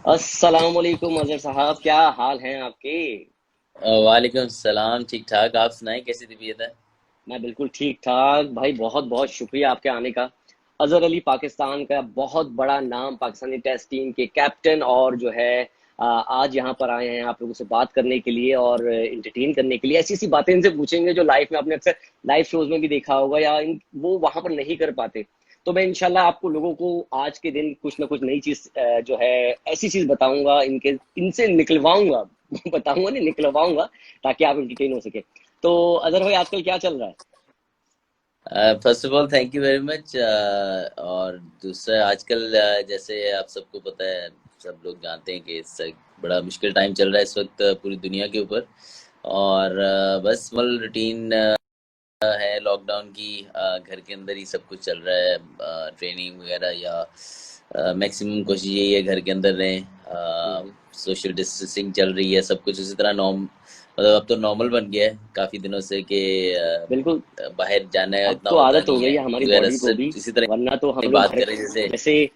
अस्सलाम वालेकुम अजहर साहब, क्या हाल हैं आपके? वालेकुम सलाम। ठीक ठाक। आप सुनाएं, कैसी तबीयत है? मैं बिल्कुल ठीक ठाक भाई, बहुत बहुत शुक्रिया आपके आने का। अजहर अली पाकिस्तान का बहुत बड़ा नाम, पाकिस्तानी टेस्ट टीम के कैप्टन, और जो है आज यहाँ पर आए हैं आप लोगों से बात करने के लिए और इंटरटेन करने के लिए। ऐसी ऐसी बातें इनसे पूछेंगे जो लाइफ में आपने अक्सर लाइव शोज में भी देखा होगा या वो वहां पर नहीं कर पाते। तो मैं इंशाल्लाह आपको लोगों को आज के दिन कुछ ना कुछ नई चीज जो है ऐसी चीज बताऊंगा, इनके इनसे निकलवाऊंगा बताऊंगा नहीं, निकलवाऊंगा, ताकि आप इंटरटेन हो सके। तो अजहर भाई, आजकल क्या चल रहा है? First of all thank you very much. और दूसरा, आजकल जैसे आप सबको पता है, सब लोग जानते हैं कि इस बड़ा मुश्किल टाइम चल रहा है इस वक्त पूरी दुनिया के ऊपर। और बस मतलब रूटीन है लॉकडाउन की। घर के अंदर ही सब कुछ चल रहा है, ट्रेनिंग वगैरह या मैक्सिमम कोशिश यही है घर के अंदर रहें। हम्म, सोशल डिस्टेंसिंग चल रही है, सब कुछ उसी तरह नॉर्म मतलब अब तो नॉर्मल बन गया है काफ़ी दिनों से कि बिल्कुल। बाहर जाना अब इतना तो होता आदत हो नहीं गई है है हमारी इस वजह बॉडी को से। भी, इसी तरह वरना तो हम की लोग बात घर करें जैसे। जैसे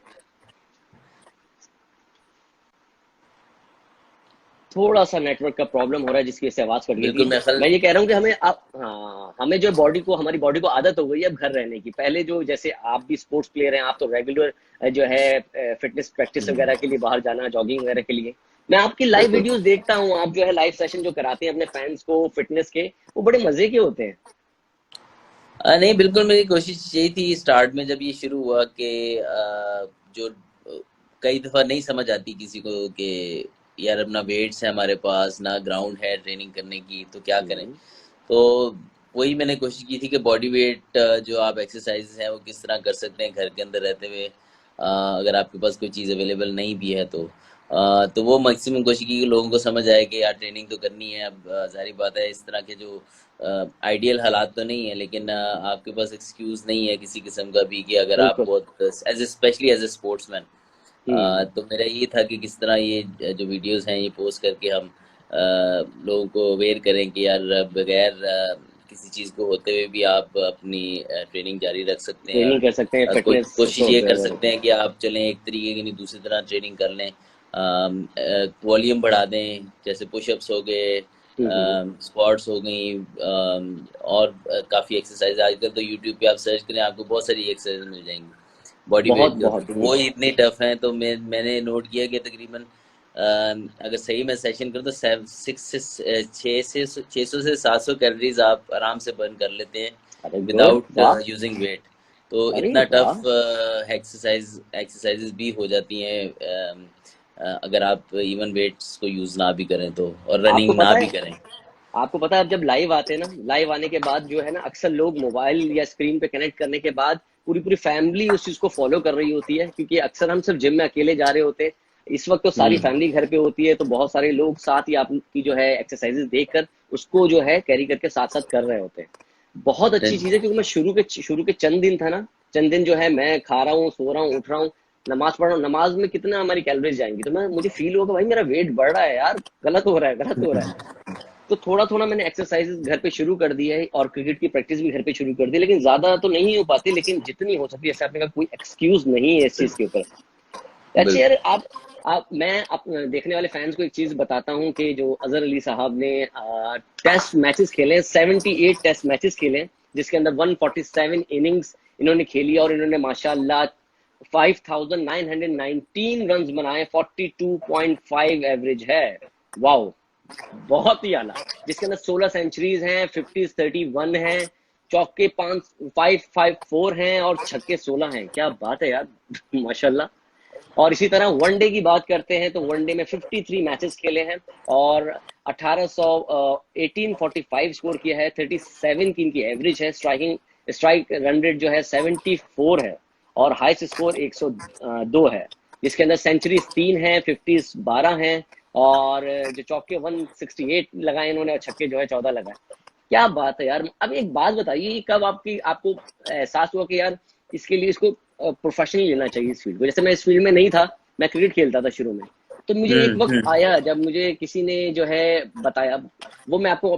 थोड़ा सा नेटवर्क का प्रॉब्लम हो रहा है जिसकी वजह से आवाज कट गई बिल्कुल थी। मैं कल। मैं ये कह रहा हूँ कि हमें आप, हाँ, हमें जो बॉडी को, हमारी बॉडी को आदत हो गई है अब घर रहने की। पहले जो, जैसे आप भी स्पोर्ट्स प्लेयर हैं, आप तो रेगुलर जो है फिटनेस प्रैक्टिस वगैरह के लिए बाहर जाना, जॉगिंग वगैरह के लिए, मैं आपकी लाइव बिल्कुल। वीडियोस देखता हूँ। आप जो है लाइव सेशन जो कराते हैं अपने फैंस को फिटनेस के, वो बड़े मजे के होते हैं। नहीं, बिल्कुल मेरी कोशिश यही थी स्टार्ट में जब ये शुरू हुआ कि जो कई दफ़ा नहीं समझ आती किसी को कि यार अब ना वेट्स है हमारे पास, ना ग्राउंड है ट्रेनिंग करने की, तो क्या करें। हम्म, तो वही मैंने कोशिश की थी कि बॉडी वेट जो आप एक्सरसाइजेज हैं वो किस तरह कर सकते हैं घर के अंदर रहते हुए, अगर आपके पास कोई चीज़ अवेलेबल नहीं भी है तो। तो वो मैक्सिमम कोशिश की कि लोगों को समझ आए कि यार ट्रेनिंग तो करनी है। अब ज़ाहिर बात है इस तरह के जो आइडियल हालात तो नहीं है, लेकिन आपके पास एक्सक्यूज़ नहीं है किसी किस्म का भी कि अगर आप बिल्कुल। बहुत as specially as a sportsman. Hmm. तो मेरा ये था कि किस तरह ये जो वीडियोस हैं ये पोस्ट करके हम लोगों को अवेयर करें कि यार बगैर किसी चीज़ को होते हुए भी आप अपनी ट्रेनिंग जारी रख सकते हैं। और ट्रेनिंग कर सकते हैं, फिटनेस कोशिश तो ये कर जरूर सकते होता हैं कि आप चलें एक तरीके की नहीं दूसरी तरह ट्रेनिंग कर लें। वॉल्यूम बढ़ा दें, जैसे पुशअप्स हो गए, है। स्क्वाट्स हो गई, और काफ़ी एक्सरसाइज आजकल तो यूट्यूब पे आप सर्च करें आपको बहुत सारी एक्सरसाइज मिल जाएंगी बॉडी बहुत वेट के ऊपर। बहुत तो ही। वो इतनी टफ हैं तो मैंने नोट किया कि तकरीबन अगर सही मैं सेशन करूँ तो सिक्स से छः सौ से 700 कैलोरीज आप आराम से बर्न कर लेते हैं अरे गुड, विदाउट वाह। Using weight. तो अरे इतना वाह। टफ एक्सरसाइजेज भी हो जाती हैं अगर आप इवन वेट्स को यूज़ ना भी करें तो, और आपको रनिंग ना पता भी है, करें। आपको पता है, अब जब लाइव आते हैं ना, लाइव आने के बाद जो है ना, अक्सर लोग मोबाइल या स्क्रीन पे कनेक्ट करने के बाद पूरी पूरी फैमिली उस चीज को फॉलो कर रही होती है, क्योंकि अक्सर हम सब जिम में अकेले जा रहे होते हैं। इस वक्त तो सारी हुँ, फैमिली घर पे होती है, तो बहुत सारे लोग साथ ही आपकी जो है एक्सरसाइजेस देखकर उसको जो है कैरी करके साथ साथ कर रहे होते हैं। बहुत अच्छी चीज है, क्योंकि मैं शुरू के चंद दिन था ना, चंद दिन जो है मैं खा रहा हूँ, सो रहा हूँ, उठ रहा हूँ, नमाज पढ़ रहा हूँ, नमाज में कितना हमारी कैलोरीज जाएंगी, तो मैं, मुझे फील होगा भाई मेरा वेट बढ़ रहा है यार, गलत हो रहा है, गलत हो रहा है। तो थोड़ा थोड़ा मैंने एक्सरसाइजेस घर पे शुरू कर दी है, और क्रिकेट की प्रैक्टिस भी घर पे शुरू कर दी, लेकिन ज्यादा तो नहीं हो पाती, लेकिन जितनी हो सकती है, जैसे आपने कहा, कोई एक्सक्यूज नहीं है इस चीज के ऊपर। अच्छा बिल्कुल। यार, आप मैं देखने वाले फैंस को एक चीज बताता हूँ कि जो अजहर अली साहब ने टेस्ट मैचेस खेले, 78 टेस्ट मैचेस खेले हैं, जिसके अंदर 147 इनिंग्स इन्होंने खेली, और इन्होंने माशाल्लाह 5919 रन बनाए, 42.5 एवरेज है। वाओ, बहुत ही आला। जिसके अंदर 16 सेंचुरीज हैं, 50-31 हैं, चौके 554 हैं, और छक्के 16 हैं। क्या बात है यार माशाल्लाह। और इसी तरह वनडे की बात करते हैं तो वनडे में 53 मैचेस खेले हैं, और 1845 स्कोर किया है, 37 की इनकी एवरेज है, स्ट्राइक रन रेट जो है 74 है, और हाईएस्ट स्कोर 102 है। जिसके अंदर सेंचुरीज 3 है, 50 12 हैं, और जो चौके 168 लगाए इन्होंने, और छक्के जो है 14 लगाए। क्या बात है यार। अब एक बात बताइए, कब आपको एहसास हुआ कि यार इसके लिए इसको प्रोफेशनली लेना चाहिए इस फील्ड को? जैसे मैं इस फील्ड में नहीं था, मैं क्रिकेट खेलता था शुरू में, तो मुझे हुँ, एक वक्त हुँ, आया जब मुझे किसी ने जो है बताया। वो मैं आपको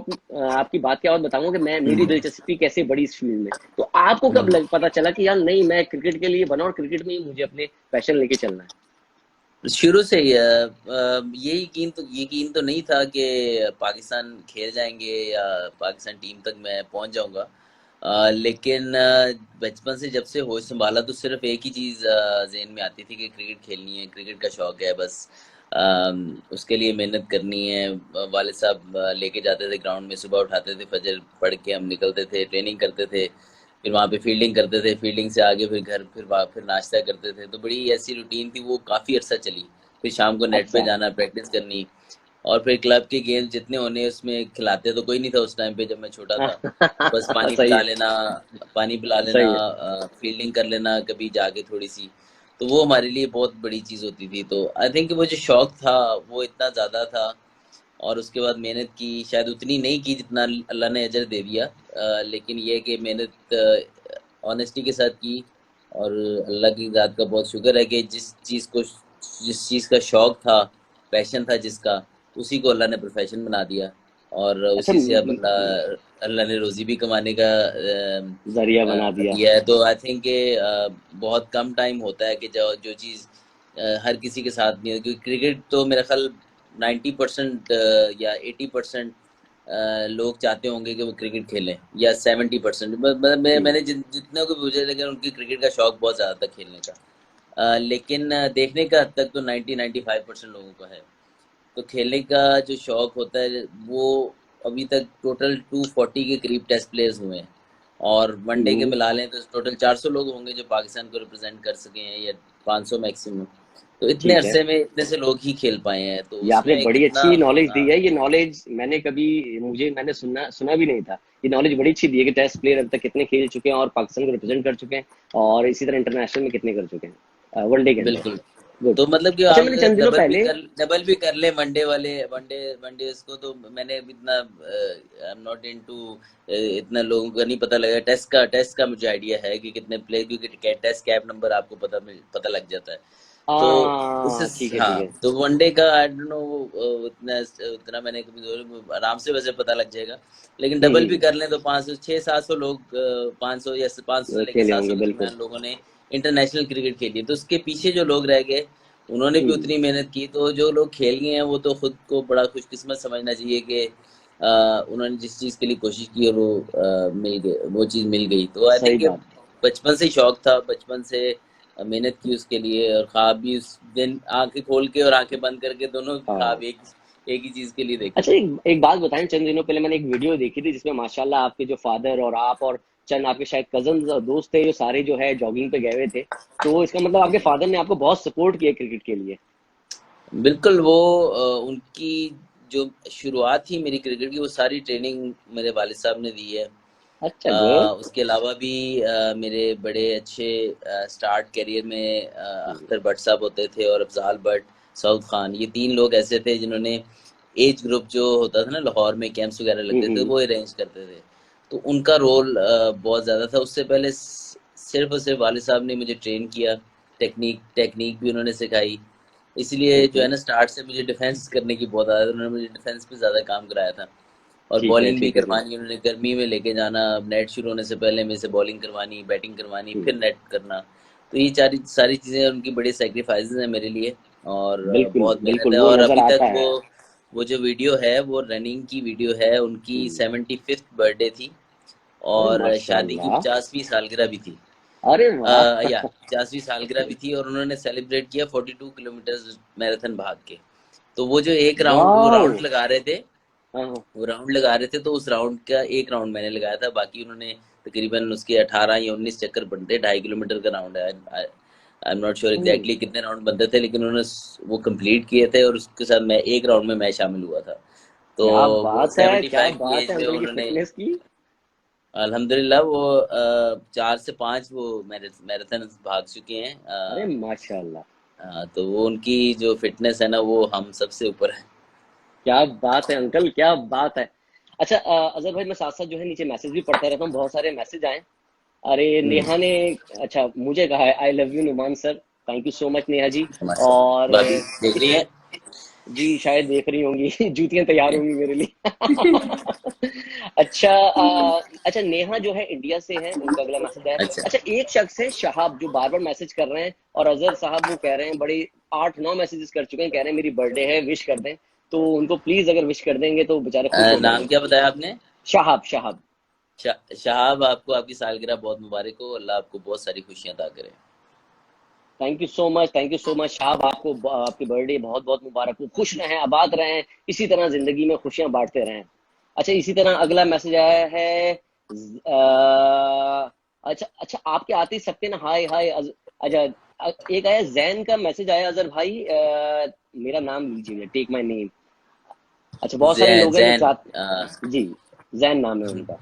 आपकी बात के बाद बताऊंगा कि मैं, मेरी हुँ, दिलचस्पी कैसे बढ़ी इस फील्ड में। तो आपको कब हुँ। पता चला कि यार नहीं, मैं क्रिकेट के लिए बना और क्रिकेट में ही मुझे अपने पैशन लेके चलना है? शुरू से ही ये यकीन तो नहीं था कि पाकिस्तान खेल जाएंगे या पाकिस्तान टीम तक मैं पहुंच जाऊंगा। लेकिन बचपन से जब से होश संभाला तो सिर्फ एक ही चीज़ ज़हन में आती थी कि क्रिकेट खेलनी है, क्रिकेट का शौक है बस। उसके लिए मेहनत करनी है। वालिद साहब लेके जाते थे ग्राउंड में, सुबह उठाते थे, फजर पढ़ के हम निकलते थे, ट्रेनिंग करते थे, फिर वहाँ पे फील्डिंग करते थे, फील्डिंग से आगे फिर घर, फिर नाश्ता करते थे। तो बड़ी ऐसी रूटीन थी, वो काफ़ी अरसा चली। फिर शाम को नेट पे अच्छा। जाना, प्रैक्टिस करनी, और फिर क्लब के गेम जितने होने उसमें खिलाते तो कोई नहीं था उस टाइम पे जब मैं छोटा था। बस पानी सही पिला है। लेना, पानी पिला लेना, सही है। फील्डिंग कर लेना कभी जाके थोड़ी सी। तो वो हमारे लिए बहुत बड़ी चीज़ होती थी। तो आई थिंक वो जो शौक था वो इतना ज़्यादा था, और उसके बाद मेहनत की, शायद उतनी नहीं की जितना अल्लाह ने अजर दे दिया। लेकिन ये कि मेहनत ऑनेस्टी के साथ की, और अल्लाह की ज़ात का बहुत शुक्र है कि जिस चीज़ का शौक था, पैशन था जिसका, उसी को अल्लाह ने प्रोफेशन बना दिया, और अच्छा, उसी से अब अल्लाह अल्लाह ने रोज़ी भी कमाने का जरिया बना दिया। दिया है। तो आई थिंक कि बहुत कम टाइम होता है कि जो जो चीज़ हर किसी के साथ नहीं होती, क्योंकि क्रिकेट तो मेरा ख्याल 90% या 80% लोग चाहते होंगे कि वो क्रिकेट खेलें, या 70%। जी। मैंने जितने को पूछा, लेकिन उनकी क्रिकेट का शौक बहुत ज़्यादा था खेलने का। लेकिन देखने का हद तक तो 90-95% लोगों का है। तो खेलने का जो शौक होता है वो, अभी तक टोटल 240 के करीब टेस्ट प्लेयर्स हुए हैं, और वनडे के हम्म, मिला लें तो टोटल 400 लोग होंगे जो पाकिस्तान को रिप्रेजेंट कर सके हैं, या 500 मैक्सिमम। तो इतने ठीक है। अरसे में इतने से लोग ही खेल पाए हैं, तो ये आपने उसमें बड़ी कितना। अच्छी नॉलेज दी हाँ, है। ये नॉलेज मैंने कभी, मैंने सुना सुना भी नहीं था। ये नॉलेज बड़ी अच्छी दी है कि टेस्ट प्लेयर अब तक कितने खेल चुके हैं और पाकिस्तान को रिप्रेजेंट कर चुके हैं, और इसी तरह इंटरनेशनल में कितने कर चुके हैं वनडे के अंदर। बिल्कुल। गुड। तो मतलब कि अच्छा, आप मैंने अगर चंद दिनों पहले, डबल भी कर ले वनडे वाले, वनडे इसको, तो मैंने अभी इतना आई एम नॉट इनटू, इतना लोगों का नहीं पता लगा। टेस्ट का मुझे आइडिया है कि कितने प्ले, क्योंकि टेस्ट कैप नंबर आपको पता लग जाता है। तो ठीक है, ठीक हाँ, है। तो वनडे का आई डोंट नो, उतना उतना मैंने कभी आराम से वैसे पता लग जाएगा। लेकिन डबल भी हम्म। कर लें तो 500 600-700 लोग, 500 या 500 से लेकर खेले 700 होंगे, के बिल्कुल। दरमियान लोगों ने इंटरनेशनल क्रिकेट खेली है। तो उसके पीछे जो लोग रह गए, उन्होंने भी हम्म। उतनी मेहनत की। तो जो लोग खेल गए हैं वो तो खुद को बड़ा खुशकिस्मत समझना चाहिए कि उन्होंने जिस चीज़ के लिए कोशिश की और वो मिल गए, वो चीज़ मिल गई। तो आई सही थिंक बात। बचपन से ही शौक था, बचपन से मेहनत की उसके लिए, और ख्वाब भी उस दिन आंखें खोल के और आंखें बंद करके दोनों ख्वाब हाँ। एक ही चीज़ के लिए देखे अच्छा, थे। एक बात बताएं। चंद दिनों पहले मैंने एक वीडियो देखी थी जिसमें माशाल्लाह आपके जो फादर और आप और चंद आपके शायद कजन और दोस्त थे, जो सारे जो है जॉगिंग पे गए हुए थे। तो इसका मतलब आपके फादर ने आपको बहुत सपोर्ट किया क्रिकेट के लिए। बिल्कुल, वो उनकी जो शुरुआत थी मेरी क्रिकेट की, वो सारी ट्रेनिंग मेरे वालिद साहब ने दी है। अच्छा, गुड। उसके अलावा भी मेरे बड़े अच्छे स्टार्ट करियर में अख्तर भट्ट साहब होते थे, और अफजाल भट्ट, सऊद खान, ये 3 लोग ऐसे थे जिन्होंने एज ग्रुप जो होता था ना, लाहौर में कैंप्स वगैरह लगते थे, हम्म। वो अरेंज करते थे। तो उनका रोल बहुत ज़्यादा था। उससे पहले सिर्फ और सिर्फ वालिद साहब ने मुझे ट्रेन किया, टेक्निक भी उन्होंने सिखाई। इसलिए जो है बिल्कुल। ना, स्टार्ट से मुझे डिफेंस करने की बहुत आदत, उन्होंने मुझे डिफेंस पे ज़्यादा काम कराया था। और ठीक है, बॉलिंग भी ठीक है, ठीक करवानी उन्होंने, गर्मी में लेके जाना, नेट शुरू होने से पहले मेरे से बॉलिंग करवानी, बैटिंग करवानी, है। फिर नेट करना। तो ये सारी चीज़ें उनकी बड़ी सेक्रीफाइसेस हैं मेरे लिए, और बिल्कुल, बहुत मेहनत बिल्कुल, है। वो और नजर अभी आता तक है। वो जो वीडियो है वो रनिंग की वीडियो है। उनकी हम्म। 75th बर्थडे थी, अरे और शादी की माशाल्लाह। 50वीं सालगिरह भी थी। अरे वाह। या 50वीं सालगिरह भी थी, और उन्होंने सेलिब्रेट किया 42 किलोमीटर मैराथन भाग के। तो वो जो एक राउंड, वो वाह। राउंड लगा रहे थे, हाँ। वो राउंड लगा रहे थे, तो उस राउंड का एक राउंड मैंने लगाया था, बाकी उन्होंने तकरीबन उसके 18 या 19 चक्कर बनते, 2.5 किलोमीटर का राउंड है। I am not sure hmm. Exactly कितने राउंड बनते थे, लेकिन उन्होंने वो कंप्लीट किए थे, और उसके साथ मैं एक राउंड में मैं शामिल हुआ था। तो क्या वो बात है, क्या 75 की बात है एज में अंकल की उन्होंने, फिटनेस की। अल्हम्दुलिल्लाह, वो 4 से 5 वो मैराथन भाग चुके हैं। अरे माशाल्लाह। तो वो उनकी जो फिटनेस है ना, वो हम सबसे ऊपर है। क्या बात है अंकल, क्या बात है। अच्छा, अजहर भाई, मैं साथ साथ जो है नीचे मैसेज भी पढ़ता रहता हूँ, बहुत सारे मैसेज आए। अरे, नेहा ने, अच्छा, मुझे कहा है I love you Numan sir. Thank you so much Neha ji. माशाल्लाह, और भाभी देख रही है। जी शायद देख रही होंगी। जूतियां तैयार होंगी मेरे लिए। अच्छा, अच्छा, नेहा जो है इंडिया से है, उनका अगला मैसेज है। अच्छा। अच्छा, एक शख्स है शहाब जो बार बार मैसेज कर रहे हैं, और अजहर साहब वो कह रहे हैं बड़े 8-9 मैसेजेस कर चुके हैं, कह रहे हैं मेरी बर्थडे है, विश कर दें। तो उनको प्लीज अगर विश कर देंगे तो बेचारे खुश हो नाम जाएंगे। क्या बताया आपने? शाहाब, शाहाब। शहाब, आपको आपकी सालगिरह बहुत मुबारक हो, अल्लाह आपको बहुत सारी खुशियां अता करे। Thank you so much, thank you so much Shahab, आपको आपकी बर्थडे बहुत बहुत मुबारक हो, खुश रहें, आबाद रहें, इसी तरह जिंदगी में खुशियां बांटते रहें। अच्छा, इसी तरह अगला मैसेज आया है। अच्छा अच्छा, आपके आते ही सकते ना, हाय हाय अच्छा, एक आया जैन का मैसेज आया, अजहर भाई मेरा नाम लीजिए, टेक माय नेम। अच्छा, बहुत सारे जैन लोग हैं जो जैन। चाहते। जी, जैन नाम है उनका।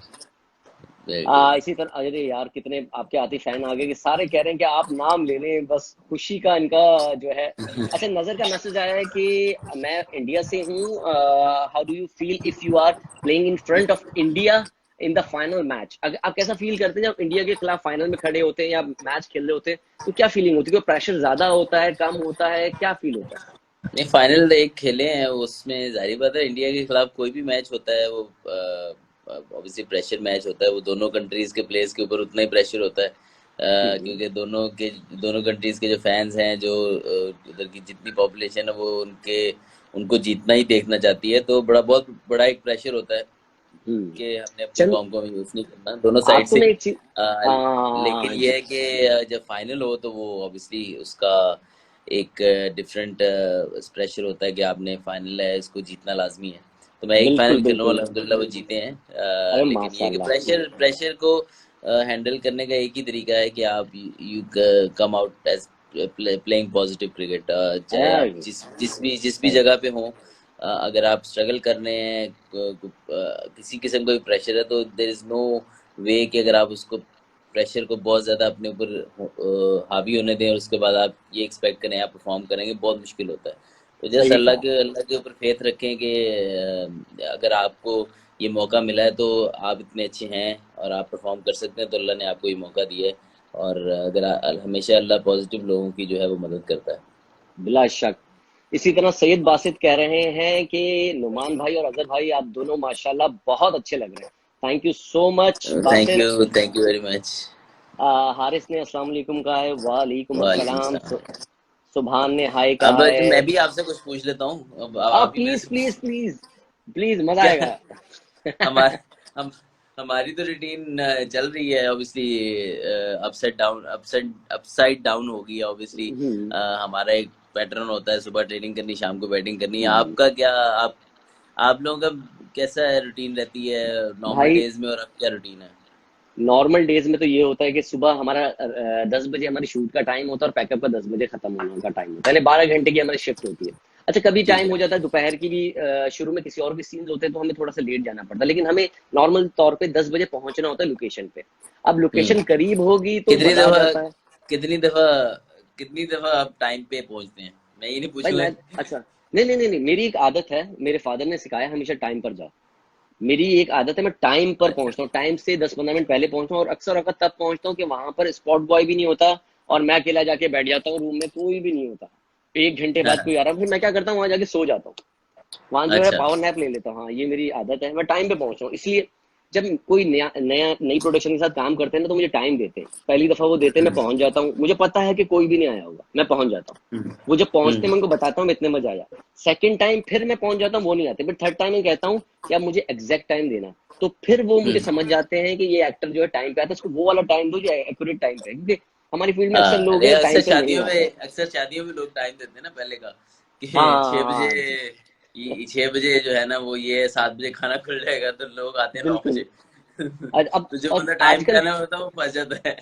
Very good. इसी तरह, अरे यार कितने आपके आतिश फैन आ गए कि सारे कह रहे हैं कि आप नाम ले लें, बस खुशी का इनका जो है। अच्छा, नजर का मैसेज आया है कि मैं इंडिया से हूँ, how do you feel if you are playing in front of India in the final match. आप कैसा फील करते हैं जब इंडिया के खिलाफ फाइनल में खड़े होते हैं या मैच खेल रहे होते हैं, तो क्या फीलिंग होती है? कोई प्रेशर ज्यादा होता है, कम होता है, क्या फील होता है? नहीं, फाइनल एक खेले हैं, उसमें जाहिर बात है इंडिया के खिलाफ कोई भी मैच होता है वो ऑब्वियसली प्रेशर मैच होता है, वो दोनों कंट्रीज के प्लेयर्स के ऊपर उतना ही प्रेशर होता है, हम्म, क्योंकि दोनों कंट्रीज के जो फैंस हैं, जो उधर की जितनी पॉपुलेशन है वो उनको जीतना ही देखना चाहती है, तो बहुत बड़ा एक प्रेशर होता है हम्म। कि हमने अपनी चल, फॉर्म को यूज नहीं करना दोनों साइड आपको से। मैं एक चीज, लेकिन हाँ ये है कि जब फाइनल हो तो वो ऑब्वियसली उसका एक डिफरेंट प्रेशर होता है कि आपने फाइनल है, इसको जीतना लाजमी है। तो मैं एक बिल्कुल फाइनल खेला हूँ, बिल्कुल। अल्हम्दुलिल्लाह वो जीते हैं। अरे लेकिन ये है कि माशाल्लाह। प्रेशर को हैंडल करने का एक ही तरीका है कि आप you come out as playing positive cricket. चाहे आप अरे जिस भी सही। जगह पे हों, अगर आप स्ट्रगल कर रहे हैं, किसी किस्म का भी प्रेशर है, तो देर इज़ नो वे कि अगर आप उसको प्रेशर को बहुत ज़्यादा अपने ऊपर हावी होने दें और उसके बाद आप ये एक्सपेक्ट करें आप परफॉर्म करेंगे, बहुत मुश्किल होता है। तो जस्ट सही कहा। अल्लाह के ऊपर फेथ रखें कि अगर आपको ये मौका मिला है तो आप इतने अच्छे हैं और आप परफॉर्म कर सकते हैं, तो अल्लाह ने आपको ये मौका दिया है। और अगर हमेशा अल्लाह पॉजिटिव लोगों की जो है वो मदद करता है। बिला शक। इसी तरह सैयद बासित कह रहे हैं कि नुमान भाई और अजहर भाई आप दोनों माशाल्लाह बहुत अच्छे लग रहे हैं। Thank you so much Basit. Thank you very much. Haris ने अस्सलाम वालेकुम कहा है, वालेकुम वालेकुम अस्सलाम। सलाम। सुभान ने हाय अब कहा है। मैं भी आपसे कुछ पूछ लेता हूँ, अब आप भी मेरे प्लीज से प्लीज पूछ। प्लीज, प्लीज मजा क्या आएगा। हमारे हम हमारी तो रूटीन चल रही है ऑब्वियसली, अपसाइड डाउन होगी ऑब्वियसली। हम्म, हमारा एक पैटर्न होता है, सुबह ट्रेनिंग करनी, शाम को बैटिंग करनी है। हम्म। आपका क्या, आप लोगों का कैसा है, रूटीन रहती है नॉर्मल भाई, डेज में, और अब क्या रूटीन है? नॉर्मल डेज में तो ये होता है कि सुबह हमारा 10 बजे हमारी शूट का टाइम होता है और पैकअप का 10 बजे खत्म होने का टाइम होता है, यानी 12 घंटे की हमारी शिफ्ट होती है। अच्छा, कभी ठीक टाइम है। हो जाता है दोपहर की भी, शुरू में किसी और भी सीन्स होते हैं तो हमें थोड़ा सा लेट जाना पड़ता है, लेकिन हमें नॉर्मल तौर पे 10 बजे पहुंचना होता है लोकेशन पे। अब लोकेशन हम्म। करीब होगी तो कितनी मजा आ दफा जाता है। कितनी दफा कितनी दफा आप टाइम पे पहुंचते हैं? मैं ये नहीं भाई पूछूंगा। मैं, अच्छा, नहीं नहीं नहीं नहीं, मेरी एक आदत है, मेरे फादर ने सिखाया हमेशा टाइम पर जाओ। मेरी एक आदत है, मैं टाइम पर अच्छा। पहुंचता हूँ, टाइम से 10-15 मिनट पहले पहुंचता हूँ, और अक्सर अगर तब पहुंचता हूँ कि वहां पर स्पॉट बॉय भी नहीं होता और मैं अकेला जाके बैठ जाता हूँ, रूम में कोई भी नहीं होता। 1 घंटे बाद कोई आ रहा है, फिर मैं क्या करता हूँ, वहां जाके सो जाता हूँ, वहां जो है अच्छा। पावर नैप ले लेता हूँ। हाँ, ये मेरी आदत है, मैं टाइम पे पहुंचता हूँ। इसलिए जब कोई नया नया नई प्रोडक्शन के साथ काम करते हैं ना, तो मुझे टाइम देते हैं, पहली दफा वो देते हैं, मैं पहुंच जाता हूँ, मुझे पता है कि कोई भी नहीं आया होगा, मैं पहुंच जाता हूँ। हम्म। वो जब पहुंचते हैं हम्म। मैं उनको बताता हूँ मैं इतने बजे आया। सेकंड टाइम फिर मैं पहुंच जाता हूँ, वो नहीं आते, फिर थर्ड टाइम मैं कहता हूँ कि आप मुझे एग्जैक्ट टाइम देना। तो फिर वो मुझे हम्म। समझ जाते हैं कि ये एक्टर जो है टाइम पे आता है, उसको वो वाला टाइम दो जो एक्यूरेट टाइम पे है, क्योंकि हमारी फील्ड में अक्सर हाँ, लोग अरे हैं टाइम पे नहीं आते हैं। अक्सर शादियों में लोग टाइम देते हैं ना पहले का, कि हाँ 6 बजे, हाँ, 6 बजे जो है ना वो, ये 7 बजे खाना खुल जाएगा, तो लोग आते हैं 9 बजे। बिल्कुल। अब तो जो और बंदा टाइम पे आजकल, आना होता है वो फंस जाता है।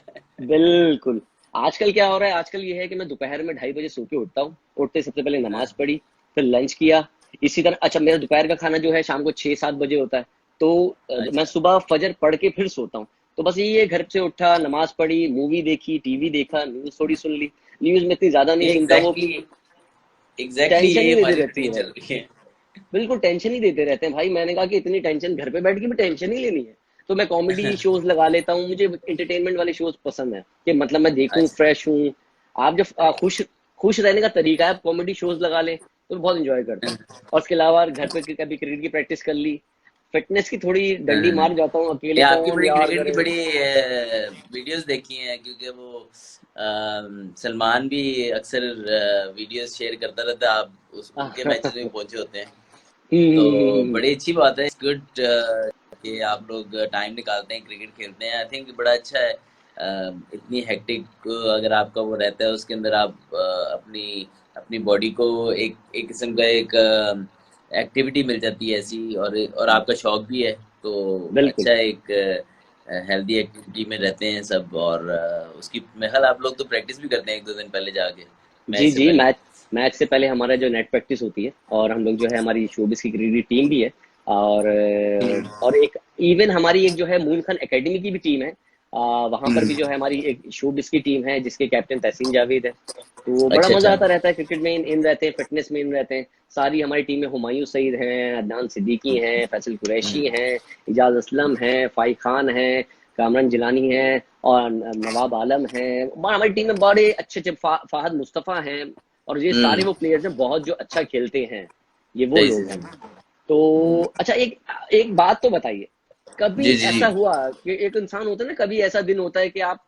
बिल्कुल, आजकल क्या हो रहा है, आजकल ये है कि मैं दोपहर में 2:30 बजे सो के उठता हूँ, उठते सबसे पहले नमाज हाँ। पढ़ी, फिर लंच किया। इसी तरह, अच्छा, मेरा दोपहर का खाना जो है शाम को 6-7 बजे होता है। तो मैं अच्छा। सुबह फजर पढ़ के फिर सोता हूँ। तो बस यही है, घर से उठा, नमाज पढ़ी, मूवी देखी, टीवी देखा, न्यूज थोड़ी सुन ली। न्यूज में इतनी ज्यादा नहीं सुनता, वो एग्जैक्टली एग्जैक्टली टेंशन यही ही देते हमारी रहती रूटीन है। चल रही है। बिल्कुल टेंशन ही देते रहते हैं भाई, मैंने कहा कि इतनी टेंशन घर पे बैठ के भी टेंशन ही लेनी है। तो मैं कॉमेडी शोज लगा लेता हूँ, मुझे एंटरटेनमेंट वाले शोज पसंद है, कि मतलब मैं देखूं, अच्छा। फ्रेश हूँ। आप जब खुश खुश रहने का तरीका है, आप कॉमेडी शोज लगा लें तो मैं बहुत इंजॉय करता हूँ। और उसके अलावा घर पे कभी क्रिकेट की प्रैक्टिस कर ली, फिटनेस की थोड़ी डंडी मार जाता हूँ, ये अकेले आपकी कौन बड़ी यार क्रिकेट की करे। बड़ी वीडियोस देखी हैं, क्योंकि वो सलमान भी अक्सर वीडियोस शेयर करता रहता है, आप उनके मैचेस में पहुंचे होते हैं। तो हम्म। बड़ी अच्छी बात है, इट्स गुड कि आप लोग टाइम निकालते हैं, क्रिकेट खेलते हैं। आई थिंक बड़ा अच्छा है। इतनी हेक्टिक अगर आपका वो रहता है, उसके अंदर आप अपनी अपनी बॉडी को एक एक किस्म का एक एक्टिविटी मिल जाती है ऐसी, और आपका शौक भी है, तो बिल्कुल। अच्छा है। एक हेल्दी एक्टिविटी में रहते हैं सब, और उसकी मेरे ख्याल आप लोग तो प्रैक्टिस भी करते हैं एक दो दिन पहले जाके, मैच जी से जी, पहले। मैच मैच से पहले हमारा जो नेट प्रैक्टिस होती है, और हम लोग जो है हमारी शोबिस की क्रिकेट टीम भी है, और एक इवन हमारी एक जो है मून खान एकेडमी की भी टीम है। वहाँ पर भी जो है हमारी एक शोबिस की टीम है जिसके कैप्टन तहसीन जावेद है। तो बड़ा अच्छा मजा अच्छा। आता रहता है क्रिकेट में, इन रहते हैं, फिटनेस में इन रहते हैं। सारी हमारी टीम में हुमायूं सईद हैं, अदनान सिद्दीकी हैं, फैसल कुरैशी हैं, इजाज असलम हैं, फाइक खान हैं, कामरान जिलानी हैं, और नवाब आलम हैं। हमारी टीम में बड़े अच्छे अच्छे फाहद मुस्तफ़ा हैं, और ये सारे हम्म। वो प्लेयर्स हैं बहुत जो अच्छा खेलते हैं। ये वो सही लोग हैं। सही। तो अच्छा, एक एक बात तो बताइए, कभी जी जी जी। ऐसा हुआ कि एक इंसान होता है ना, कभी ऐसा दिन होता है कि आप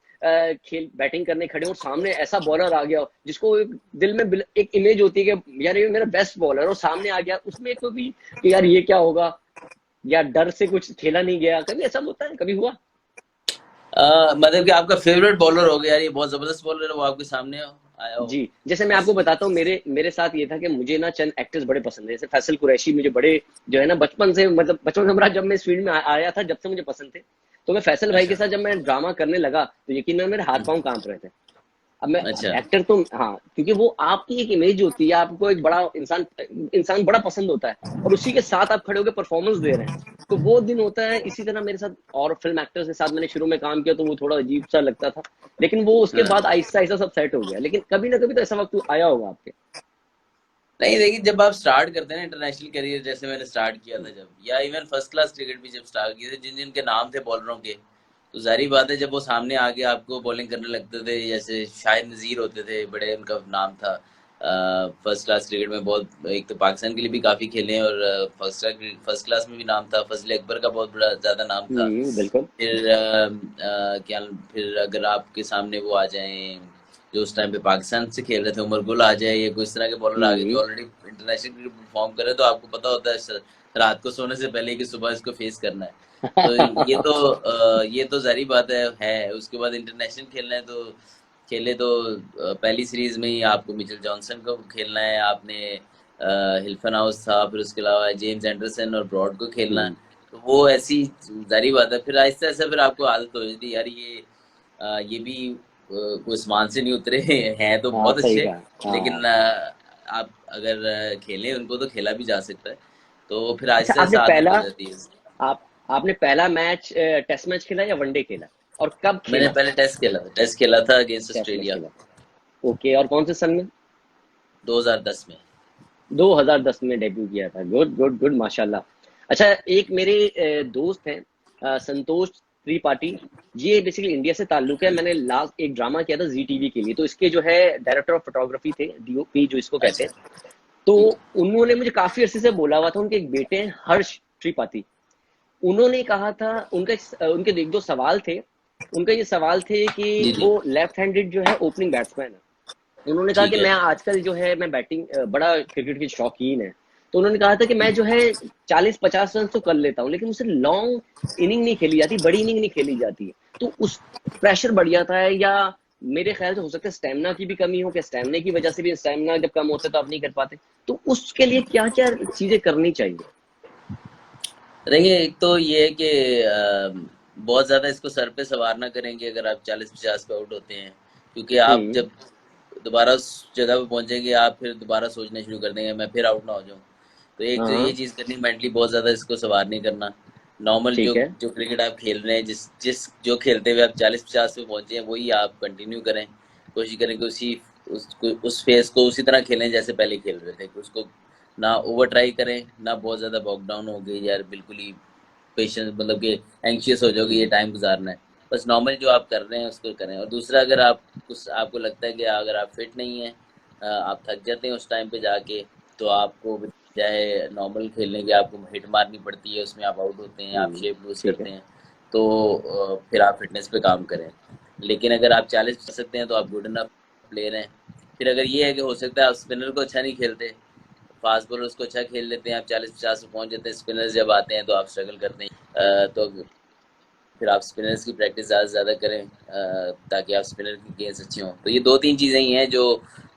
खेल बैटिंग करने खड़े हो और सामने ऐसा बॉलर आ गया हो जिसको एक दिल में एक इमेज होती है कि यार ये मेरा बेस्ट बॉलर, और सामने आ गया, उसमें कभी कि यार ये क्या होगा, या डर से कुछ खेला नहीं गया, कभी ऐसा होता है, कभी हुआ? मतलब कि आपका फेवरेट बॉलर हो गया यार, ये बहुत जबरदस्त बॉलर है, वो आपके सामने आया हो। जी, जैसे मैं आपको ऐसे। बताता हूँ, मेरे मेरे साथ ये था कि मुझे ना चंद एक्टर्स बड़े पसंद है, जैसे फैसल कुरैशी मुझे बड़े जो है ना बचपन से, मतलब बचपन से मेरा, जब मैं इस फील्ड में आया था, जब से मुझे पसंद थे। तो मैं फैसल भाई के अच्छा। साथ जब मैं ड्रामा करने लगा तो यकीन मानिए मेरे हाथ पांव कांप रहे थे। अब अच्छा। एक्टर तो हाँ, क्योंकि वो आपकी एक इमेज होती है, आपको एक बड़ा इंसान इंसान बड़ा पसंद होता है, और उसी के साथ आप खड़े होकर परफॉर्मेंस दे रहे हैं। तो वो दिन होता है। इसी तरह मेरे साथ और फिल्म एक्टर्स के साथ मैंने शुरू में काम किया, तो वो थोड़ा अजीब सा लगता था, लेकिन वो उसके बाद हाँ। आहिस्ता आहिस्ता सब सेट हो गया। लेकिन कभी ना कभी तो ऐसा वक्त आया होगा आपके। नहीं देखिए, जब आप स्टार्ट करते हैं ना इंटरनेशनल करियर, जैसे मैंने स्टार्ट किया था जब, या इवन फर्स्ट क्लास क्रिकेट भी जब स्टार्ट किए थे, जिन जिनके नाम थे बॉलरों के, तो जारी बात है जब वो सामने आके आपको बॉलिंग करने लगते थे, जैसे शाहिद नज़ीर होते थे, बड़े उनका नाम था फर्स्ट क्लास क्रिकेट में। बहुत, एक तो पाकिस्तान के लिए भी काफ़ी खेले हैं, और फर्स्ट क्लास में भी नाम था। फजल अकबर का बहुत बड़ा ज़्यादा नाम था। बिल्कुल। फिर क्या, फिर अगर आपके सामने वो आ जाएं जो उस टाइम पे पाकिस्तान से खेल रहे थे, उमर गुल आ जाए, या कोई इस तरह के बॉलर आ गए जो हम्म। ऑलरेडी इंटरनेशनल क्रिकेट परफॉर्म कर रहे हैं, तो आपको पता होता है रात को सोने से पहले कि सुबह इसको फेस करना है। तो ये तो जारी बात है। उसके बाद इंटरनेशनल खेलना है, तो खेले तो पहली सीरीज में ही आपको मिचेल जॉनसन को खेलना है, आपने हिल्फन हाउस था, फिर उसके अलावा जेम्स एंडरसन और ब्रॉड को खेलना है। हम्म। तो वो ऐसी जारी बात है, फिर आहिस्ता आहिस्ता फिर आपको आदत हो जाती है यार, ये भी कोई आसमान से नहीं उतरे हैं, तो हाँ, बहुत सही अच्छे। कहा। हाँ। लेकिन आप अगर खेलें उनको, तो खेला भी जा सकता है। तो फिर अच्छा, आहिस्ता आपने आहिस्ता आदत पहला हो जाती है। आप आपने पहला मैच टेस्ट मैच खेला या वनडे खेला, और कब मैंने खेला? पहले टेस्ट खेला था अगेंस्ट टेस्ट मैच ऑस्ट्रेलिया, खेला। ओके, और कौन से सन में? 2010 में। 2010 में डेब्यू किया था। गुड गुड गुड, माशाल्लाह। अच्छा, एक मेरे दोस्त हैं, संतोष त्रिपाठी। ये बेसिकली इंडिया से ताल्लुक है। मैंने लास्ट एक ड्रामा किया था जी टीवी के लिए, तो इसके जो है डायरेक्टर ऑफ फोटोग्राफी थे, डीओपी जो इसको कहते अच्छा। हैं। तो उन्होंने मुझे काफी अरसे से बोला हुआ था, उनके एक बेटे हैं हर्ष त्रिपाठी। उन्होंने कहा था, उनके एक दो सवाल थे। उनका ये सवाल थे कि जी वो जी। लेफ्ट हैंडेड जो है ओपनिंग बैट्समैन है। उन्होंने कहा ठीक कि है। मैं आजकल जो है मैं बैटिंग बड़ा क्रिकेट की शौकीन है। तो उन्होंने कहा था कि मैं जो है 40-50 रन तो कर लेता हूँ, लेकिन मुझसे लॉन्ग इनिंग नहीं खेली जाती, बड़ी इनिंग नहीं खेली जाती है। तो उस प्रेशर बढ़ जाता है, या मेरे ख्याल से हो सकता है स्टेमिना की भी कमी हो, कि स्टेमिना की वजह से भी, स्टेमिना जब कम होता है तो आप नहीं कर पाते। तो उसके लिए क्या क्या चीजें करनी चाहिए? देखिए, एक तो ये है कि बहुत ज़्यादा इसको सर पे सवार ना करेंगे अगर आप 40-50 पे आउट होते हैं, क्योंकि आप हम्म। जब दोबारा उस जगह पे पहुंचेंगे, आप फिर दोबारा सोचना शुरू कर देंगे मैं फिर आउट ना हो जाऊं। तो एक तो ये हाँ। चीज़ करनी, मेंटली बहुत ज़्यादा इसको सवार नहीं करना। नॉर्मल जो ठीक है। जो क्रिकेट आप खेल रहे हैं, जिस जिस जो खेलते हुए आप 40-50 पे पहुंचे हैं, वही आप कंटिन्यू करें। कोशिश करें कि उस फेस को उसी तरह खेलें जैसे पहले खेल रहे थे, कि उसको ना ओवर ट्राई करें, ना बहुत ज़्यादा बॉक डाउन हो गई यार, बिल्कुल ही पेशेंस, मतलब कि एंग्शियस हो जाओगे, ये टाइम गुजारना है। बस नॉर्मल जो आप कर रहे हैं उसको करें। और दूसरा, अगर आप कुछ आपको लगता है कि अगर आप फिट नहीं हैं, आप थक जाते हैं उस टाइम पे जाके, तो आपको बजाय नॉर्मल खेलने के आपको हिट मारनी पड़ती है, उसमें आप आउट होते हैं, आप शेप लूज ठीक है। करते हैं। तो फिर आप फिटनेस पे काम करें। लेकिन अगर आप 40 कर सकते हैं तो आप गुड इनफ प्लेयर हैं। फिर अगर ये है कि हो सकता है आप स्पिनर को अच्छा नहीं खेलते, फास्ट बॉलर्स को अच्छा खेल लेते हैं, आप 40-50 पे पहुंच जाते हैं, स्पिनर्स जब आते हैं तो आप स्ट्रगल करते हैं। तो फिर आप स्पिनर्स की प्रैक्टिस ज़्यादा से ज़्यादा करें, ताकि आप स्पिनर की गेंस अच्छी हों। तो ये 2-3 चीज़ें ही हैं जो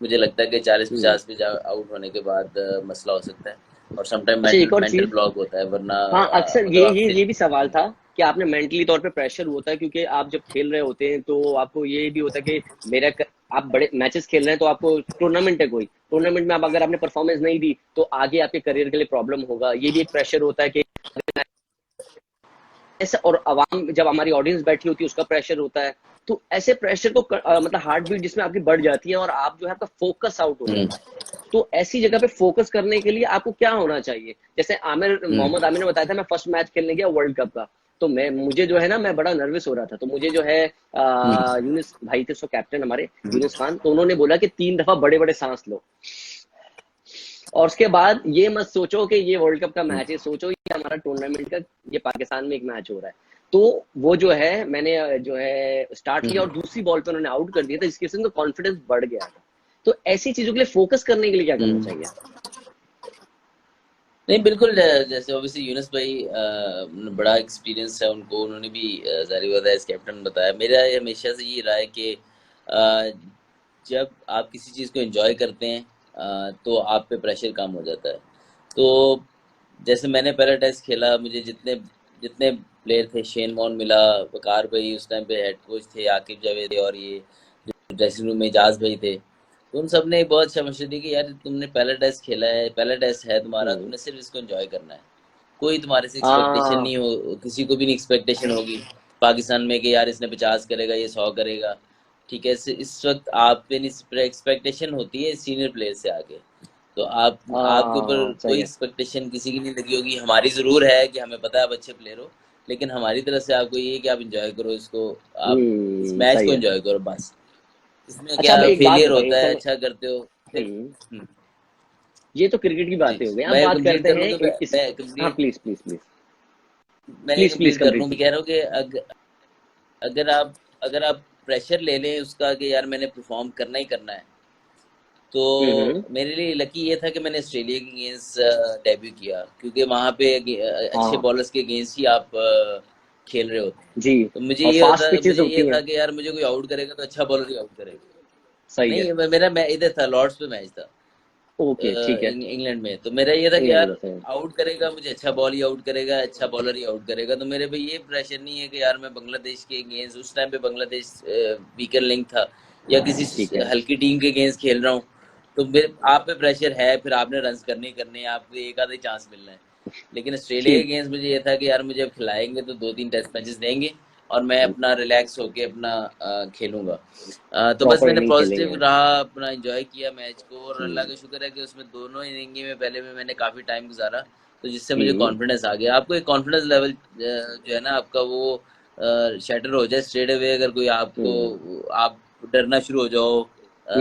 मुझे लगता है कि हम्म। 40-50 पे आउट होने के बाद मसला हो सकता है। और समटाइम अच्छा, मेंटल एक और मेंटल चीज। ब्लॉक होता है, वरना हाँ, अक्सर मतलब आप ये फिर भी सवाल था कि आपने मेंटली तौर पे प्रेशर होता है, क्योंकि आप जब खेल रहे होते हैं तो आपको ये भी होता है कि आप बड़े मैचेस खेल रहे हैं, तो आपको टूर्नामेंट है, कोई टूर्नामेंट में आप अगर आपने परफॉर्मेंस नहीं दी तो आगे आपके करियर के लिए प्रॉब्लम होगा, ये भी एक प्रेशर होता है कि ऐसा। और आवाम, जब हमारी ऑडियंस बैठी होती है, उसका प्रेशर होता है। तो ऐसे प्रेशर को मतलब हार्ट बीट जिसमें आपकी बढ़ जाती है और आप जो है आपका फोकस आउट हो हुँ, जाता है। तो ऐसी जगह पे फोकस करने के लिए आपको क्या होना चाहिए? जैसे हुँ, मोहम्मद आमिर ने बताया था, मैं फर्स्ट मैच खेलने गया वर्ल्ड कप का, तो मुझे जो है ना, मैं बड़ा नर्वस हो रहा था। तो मुझे जो है हुँ, यूनिस भाई थे, सो कैप्टन हमारे हुँ, यूनिस खान, तो उन्होंने बोला कि 3 दफा बड़े बड़े सांस लो। और उसके बाद ये मत सोचो कि ये वर्ल्ड कप का हुँ, मैच है, सोचो ये हमारा टूर्नामेंट का, ये पाकिस्तान में एक मैच हो रहा है। तो वो जो है, मैंने जो है स्टार्ट किया हुँ। और दूसरी बॉल पे उन्होंने आउट कर दिया था, जिसकी वजह से उनका कॉन्फिडेंस बढ़ गया था। तो ऐसी चीजों के लिए फोकस करने के लिए क्या करना हुँ। चाहिए? नहीं, बिल्कुल जैसे ऑब्वियसली यूनुस भाई बड़ा एक्सपीरियंस है उनको, उन्होंने भी ज़ाहिर बात है एज़ कैप्टन बताया। मेरा ये हमेशा से ये रहा है कि जब आप किसी चीज़ को एन्जॉय करते हैं तो आप पे प्रेशर कम हो जाता है। तो जैसे मैंने पहला टेस्ट खेला, मुझे जितने जितने प्लेयर थे, शेन वॉर्न मिला, वकार भाई उस टाइम पे हेड कोच थे, आकिब जावेद थे, और ये ड्रेसिंग रूम में एजाज भाई थे। तो उन सब ने एक बहुत अच्छा मशवरा दिया कि यार तुमने पहला टेस्ट खेला है, पहला टेस्ट है तुम्हारा, हम्म। तुमने सिर्फ इसको एंजॉय करना है। कोई तुम्हारे से एक्सपेक्टेशन हाँ। नहीं हो, किसी को भी नहीं एक्सपेक्टेशन होगी पाकिस्तान में कि यार इसने 50 करेगा, ये 100 करेगा। ठीक है, इस वक्त आप पे नहीं एक्सपेक्टेशन होती है सीनियर प्लेयर से आगे। तो आपके ऊपर सही कोई है। एक्सपेक्टेशन किसी की नहीं लगी होगी। हमारी ज़रूर है कि हमें पता है आप अच्छे प्लेयर हो, लेकिन हमारी तरफ से आपको ये है कि आप एंजॉय करो इसको, आप इस मैच सही को है। एंजॉय करो बस। इसमें अच्छा, क्या अब एक बात फेलियर बताइए, होता है, चलो। अच्छा करते हो फिर। हम्म। हम्म, ये तो क्रिकेट की जी, बातें हो गई, अब मैं बात कंप्लीट करते कर हैं लूँ तो इस। मैं हाँ, कंप्लीट प्लीज प्लीज प्लीज। मैंने प्लीज प्लीज कंप्लीट कर कंप्लीट लूँ। मैं कीजिए। कह रहा हूँ कि अगर आप प्रेशर ले लें उसका कि यार मैंने परफॉर्म करना ही करना है, तो हम्म। मेरे लिए लकी ये था कि मैंने ऑस्ट्रेलिया के अगेंस्ट डेब्यू किया, क्योंकि वहाँ पे अच्छे हाँ बॉलर्स के अगेंस्ट ही आप खेल रहे होते हैं। जी। तो और फास्ट पिचेस मुझे ये होती था हैं। कि यार मुझे कोई आउट करेगा तो अच्छा बॉलर ही आउट करेगा। सही है। नहीं, मेरा मैं इधर था, लॉर्ड्स पे मैच था ओके, ठीक है। इंग्लैंड में। तो मेरा ये था कि इंग्लैंड यार में सही है। आउट करेगा मुझे, अच्छा बॉल ही आउट करेगा, अच्छा बॉलर ही आउट करेगा। तो मेरे पे ये प्रेशर नहीं है कि यार मैं बांग्लादेश के अगेंस्ट, उस टाइम पे बांग्लादेश वीकर लिंक था, या किसी ठीक है। हल्की टीम के अगेंस्ट खेल रहा हूँ। तो मेरे आप पे प्रेशर है, फिर आपने रन करने ही करने हैं, आपको एक आधा ही चांस मिलना है। लेकिन ऑस्ट्रेलिया के ठीक। अगेंस्ट मुझे ये था कि यार मुझे अब खिलाएंगे तो 2-3 टेस्ट मैचेस देंगे, और मैं अपना रिलैक्स होके अपना खेलूंगा। तो बस प्रॉपर मैंने इनिंग पॉजिटिव खेलेंगे। रहा, अपना एंजॉय किया मैच को, और अल्लाह हम्म। का शुक्र है कि उसमें दोनों इनिंग में पहले में मैंने काफ़ी टाइम गुजारा, तो जिससे मुझे हम्म। कॉन्फिडेंस आ गया। आपको एक कॉन्फिडेंस लेवल जो है ना आपका, वो शटर हो जाए स्ट्रेट अवे, अगर कोई आपको, हम्म। आप डरना शुरू हो जाओ, तो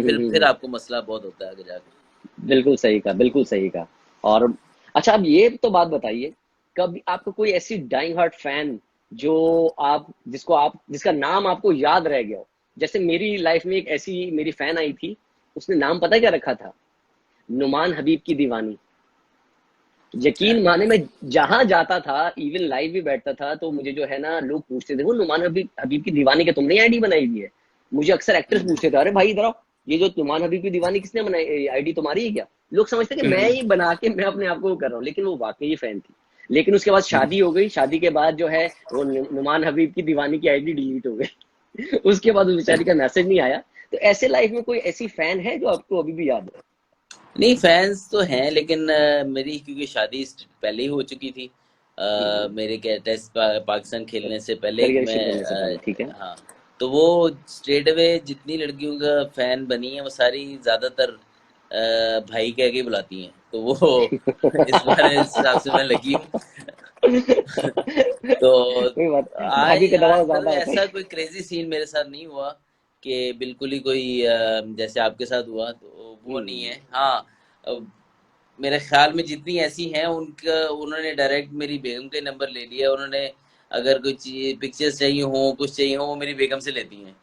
फिर हम्म। आपको मसला बहुत होता है आगे जाके। बिल्कुल सही कहा, बिल्कुल सही कहा। और अच्छा, अब ये तो बात बताइए, कभी आपको कोई ऐसी डाइंग हार्ट फैन जो आप जिसका नाम आपको याद रह गया हो? जैसे मेरी लाइफ में एक ऐसी मेरी फैन आई थी, उसने नाम पता है क्या रखा था? नुमान हबीब की दीवानी। यकीन माने, मैं जहां जाता था, इवन लाइव भी बैठता था, तो मुझे जो है ना, लोग पूछते थे, वो नुमान हबीब हबीब की दीवानी के तुमने आईडी बनाई हुई है? मुझे अक्सर एक्टर्स पूछते थे, अरे भाई इधर आओ, ये जो नुमान हबीब की दीवानी किसने बनाई, आईडी तुम्हारी है क्या? लोग समझते कि मैं ही बना के मैं अपने आप को वो कर रहा हूँ, लेकिन वो वाकई ही फैन थी। लेकिन उसके बाद शादी हो गई, शादी के बाद जो है वो नुमान हबीब की दीवानी की आईडी डिलीट हो गई। उसके बाद उस बेचारी का मैसेज नहीं आया। तो ऐसे लाइफ में कोई ऐसी फैन है जो आपको अभी भी याद है? नहीं, फैंस तो हैं, लेकिन मेरी क्योंकि शादी पहले ही हो चुकी थी, मेरे क्या टेस्ट पाकिस्तान खेलने से पहले करियर मैं शिफ्ट होने से पहले, ठीक है। हाँ। तो वो स्ट्रेट अवे जितनी लड़कियों का फैन बनी है वो सारी ज़्यादातर भाई कह के बुलाती हैं, तो वो इस बार इस हिसाब से मैं लगी हूँ। तो कोई बात। आज भाभी का आज दबाव तक ज्यादा होता ऐसा है। कोई क्रेजी सीन मेरे साथ नहीं हुआ कि बिल्कुल ही कोई जैसे आपके साथ हुआ, तो वो नहीं है। हाँ, अब मेरे ख्याल में जितनी ऐसी हैं उनका, उन्होंने डायरेक्ट मेरी बेगम के नंबर ले लिया, उन्होंने अगर कुछ पिक्चर्स चाहिए हो, कुछ चाहिए हो, वो मेरी बेगम से लेती हैं।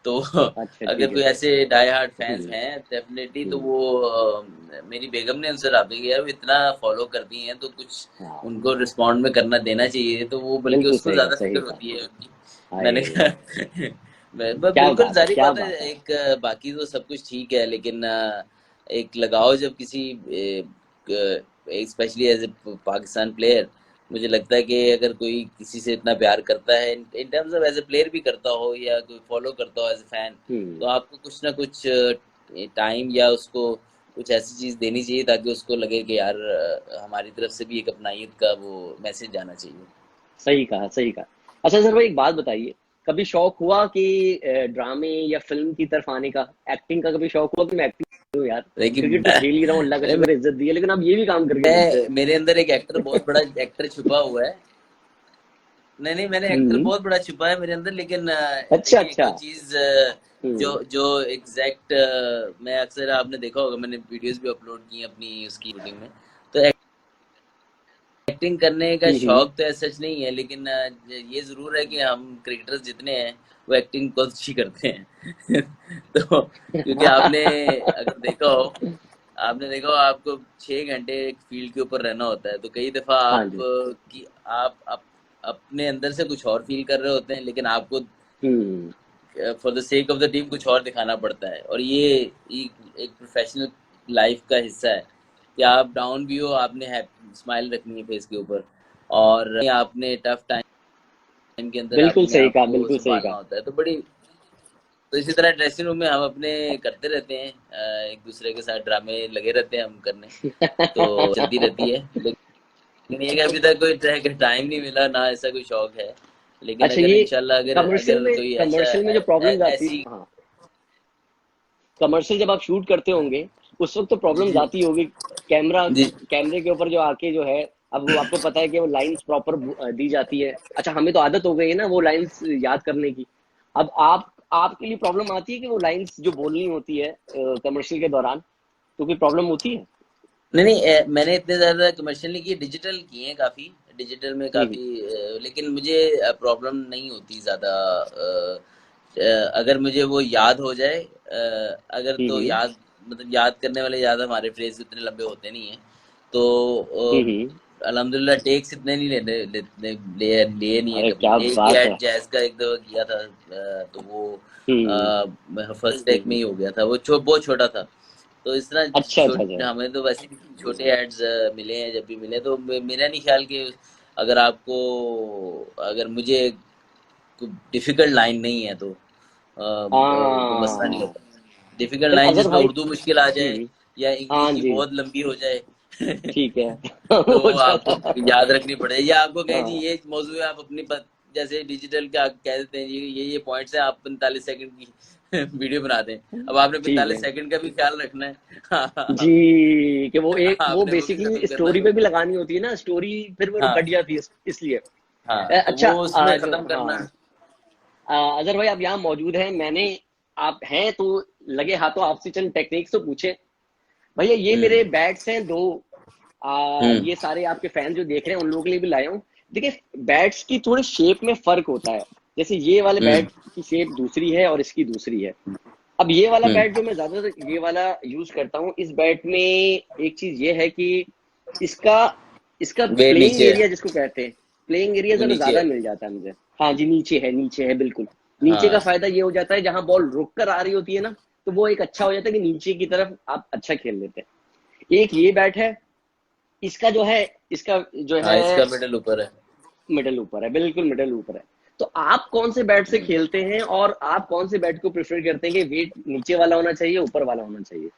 तो अच्छा अगर ठीक है। कोई ऐसे डाई हार्ड फैंस हम्म। हैं डेफिनेटली, तो हम्म। वो मेरी बेगम ने उनसे रहा कि यार वो इतना फॉलो करती हैं तो कुछ हाँ उनको रिस्पॉन्ड में करना देना चाहिए, तो वो बल्कि बिल्कुल उसको सही कहा, ज्यादा सही फिक्र कहा। होती है उनकी। मैंने हाय, कहा क्या बिल्कुल बात है, जारी क्या बात है। बात है। एक बाकी तो सब कुछ ठीक है, लेकिन एक लगाव जब किसी specially as a Pakistan player, मुझे लगता है कि अगर कोई किसी से इतना प्यार करता है, in terms of as a player भी करता हो या कोई फॉलो करता हो एज ए फैन, तो हम्म। आपको कुछ ना कुछ टाइम या उसको कुछ ऐसी चीज देनी चाहिए ताकि उसको लगे कि यार हमारी तरफ से भी एक अपनाइत का वो मैसेज जाना चाहिए। सही कहा, सही कहा। अच्छा सर भाई एक बात बताइए, कभी शौक हुआ कि ड्रामे या फिल्म की तरफ आने का, एक्टिंग का कभी शौक हुआ कि मैं एक्टिंग करूं यार? लेकिन क्रिकेट तो खेल ही रहा हूँ, अल्लाह का शुक्र है, इज्जत दी है, लेकिन अब ये भी काम करके दिखते मैं हैं। मेरे अंदर एक एक्टर, बहुत बड़ा एक्टर छुपा हुआ है। नहीं नहीं, मैंने एक्टर हम्म। बहुत बड़ा छुपा है मेरे अंदर, लेकिन अच्छा देखिए अच्छा। कोई चीज जो हम्म। जो एग्जैक्ट, मैं अक्सर, आपने देखा होगा मैंने वीडियोस भी अपलोड की हैं अपनी उसकी शूटिंग में, तो एक्टिंग करने का हम्म। शौक तो ऐसा सच नहीं है, लेकिन ये जरूर है कि हम क्रिकेटर्स जितने हैं वो एक्टिंग बहुत अच्छी करते हैं। तो क्योंकि आपने देखा हो आपको 6 घंटे एक फील्ड के ऊपर रहना होता है, तो कई दफा हाँ जी। आप अपने अंदर से कुछ और फील कर रहे होते हैं, लेकिन आपको hmm. For the sake of the team कुछ और दिखाना पड़ता है। और ये एक प्रोफेशनल लाइफ का हिस्सा है कि आप डाउन भी हो, आपने स्माइल रखनी है फेस के ऊपर, और आपने टफ टाइम के अंदर बिल्कुल अपने सही आप कहा, को बिल्कुल सही संभालना होता है। तो इसी तरह ड्रेसिंग रूम में हम अपने करते रहते हैं, एक दूसरे के साथ ड्रामे लगे रहते हैं हम करने, तो कहा। चलती रहती है। लेकिन ये कि अभी तक कोई टाइम नहीं मिला, ना ऐसा कोई शौक है। लेकिन अच्छा अगर ये इंशाल्लाह अगर कमर्शियल अगर में, कोई ऐसा कमर्शियल में जो प्रॉब्लम्स आती, ऐसी। हाँ, कमर्शियल जब आप शूट करते होंगे उस वक्त तो जी प्रॉब्लम्स जी आती होगी। कैमरा, जी। कैमरे के ऊपर जो आके जो है, अब वो आपको पता है कि वो लाइंस प्रॉपर दी जाती है। अच्छा हमें तो आदत हो गई है ना वो लाइंस याद करने की। अब आप, आपके लिए प्रॉब्लम आती है कि वो लाइंस जो बोलनी होती है कमर्शियल के दौरान, तो कोई प्रॉब्लम होती है? नहीं नहीं, मैंने इतने ज्यादा कमर्शियल नहीं किए, डिजिटल किए हैं काफी, डिजिटल में हम्म। काफी, लेकिन मुझे प्रॉब्लम नहीं होती ज्यादा। अगर मुझे वो याद हो जाए, अगर तो हम्म। याद, मतलब याद करने वाले ज्यादा हमारे फ्रेज इतने लंबे होते नहीं हैं, तो हम्म। अल्हम्दुलिल्लाह टेक्स इतने नहीं लेने लेने लिए नहीं है अरे कभी। क्या एक ही बात है। एड जैज का एक दफा किया था, तो वो हम्म। फर्स्ट टेक में ही हो गया था, वो बहुत छोटा था। तो इस तरह अच्छा अच्छा अच्छा। हमें तो वैसे भी छोटे एड्स मिले हैं, जब भी मिले तो मेरा नहीं ख्याल कि अगर आपको, अगर मुझे डिफिकल्ट लाइन नहीं है तो कोई मसला नहीं हाँ। होता। डिफिकल्ट फिर लाइन अजहर जिसमें भाई। उर्दू मुश्किल आ जाए हम्म। या हाँ इंग्लिश की जी। बहुत लंबी हो जाए, ठीक है। तो वो आपको ज्यादा। याद रखनी पड़ेगी, या आपको कहें जी हाँ। ये मौजूद है, आप अपनी जैसे डिजिटल का कह देते हैं जी, ये पॉइंट्स है, आप 45 सेकंड की वीडियो बना दें। अब आपने ठीक पैंतालीस है सेकंड का भी ख्याल रखना है। जी, कि वो एक वो आपने वो भी खत्म बेसिकली करना स्टोरी है। पे भी लगानी होती है ना, स्टोरी फिर वो हाँ कट जाती है इसलिए। हाँ, तो अच्छा वो उसमें जो खत्म करना। हाँ, अजहर भाई आप यहाँ मौजूद हैं, मैंने, आप हैं तो लगे हाथों आपसे चंद टेक्निक्स तो पूछे। भैया ये मेरे हम्म बैट्स हैं दो, हम्म ये सारे आपके फैन जो देख रहे हैं उन लोगों के लिए भी लाया हूँ। देखिए बैट्स की थोड़ी शेप में फर्क होता है, जैसे ये वाले हम्म बैट की शेप दूसरी है और इसकी दूसरी है। अब ये वाला हम्म। बैट जो मैं ज्यादातर ये वाला यूज करता हूँ, इस बैट में एक चीज ये है कि इसका, इसका वे प्लेइंग नीचे है, एरिया जिसको कहते हैं, प्लेइंग एरिया वो जरा नीचे ज्यादा है। मिल जाता है मुझे। हाँ जी नीचे है, नीचे है बिल्कुल। नीचे का हाँ। फायदा ये हो जाता है जहां बॉल रुक कर आ रही होती है ना, तो वो एक अच्छा हो जाता है कि नीचे की तरफ आप अच्छा खेल लेते हैं। एक ये बैट है, इसका जो है, इसका जो हाँ, है इसका मिडल ऊपर है। मिडल ऊपर है, बिल्कुल मिडल ऊपर है। तो आप कौन से बैट से हम्म। खेलते हैं और आप कौन से बैट को प्रेफर करते हैं कि वेट नीचे वाला होना चाहिए ऊपर वाला होना चाहिए?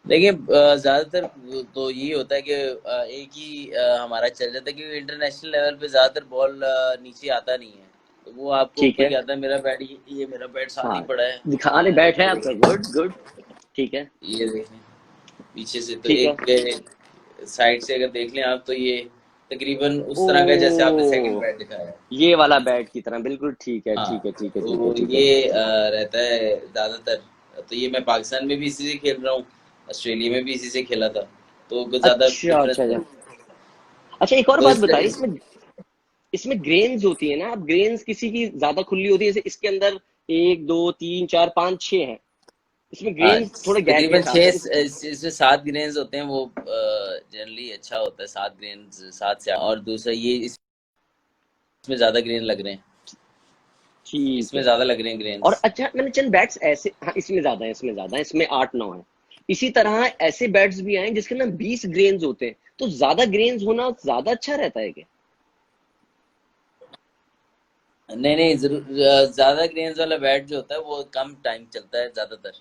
देखिए ज्यादातर तो यही होता है कि एक ही हमारा चल जाता है, क्योंकि इंटरनेशनल लेवल पे ज्यादातर बॉल नीचे आता नहीं है, तो वो आपको ठीक ऊपर है। ही आता है। मेरा बैट ये मेरा बैट साथ ही हाँ, पड़ा है, दिखाने बैठ है तो आपका, गुड गुड। ठीक है। ये देखें पीछे से, तो ठीक है। एक साइड से अगर देख लें आप, तो ये तकरीबन ओ, उस तरह का जैसे आपने सेकंड बैट दिखाया है। ये वाला बैट की तरह, बिल्कुल ठीक है, हाँ, ठीक है, ठीक है, ठीक है, तो ठीक है। ये रहता है ज्यादातर। तो ये मैं पाकिस्तान में भी इसी से खेल रहा हूँ, ऑस्ट्रेलिया में भी इसी से खेला था, तो कुछ ज्यादा अच्छा डिफरेंस अच्छा नहीं। अच्छा। अच्छा एक और तो बात इस बताइए इसमें, इसमें ग्रेन्स होती है ना, अब ग्रेन्स किसी की ज्यादा खुली होती है, जैसे इसके अंदर 1 2 3 4 5 6 है, इसमें हाँ, ग्रेन्स थोड़े गैप के तकरीबन साथ छः है इस। इसमें 7 ग्रेन्स होते हैं, वो जनरली अच्छा होता है, 7 ग्रेन्स, 7 से, और दूसरा ये इसमें ज्यादा ग्रेन लग रहे हैं, ठीक इसमें है। ज्यादा लग रहे हैं और ग्रेन्स। अच्छा मैंने चंद बैट्स ऐसे, हाँ इसमें ज्यादा है, इसमें ज्यादा है, इसमें 8 9 है। इसी तरह ऐसे बैट्स भी आए जिसके अंदर 20 ग्रेन्स होते हैं, तो ज्यादा ग्रेन्स होना ज्यादा अच्छा रहता है क्या? नहीं नहीं, जरूर ज्यादा ग्रेन्स वाला बैट जो होता है वो कम टाइम चलता है ज्यादातर,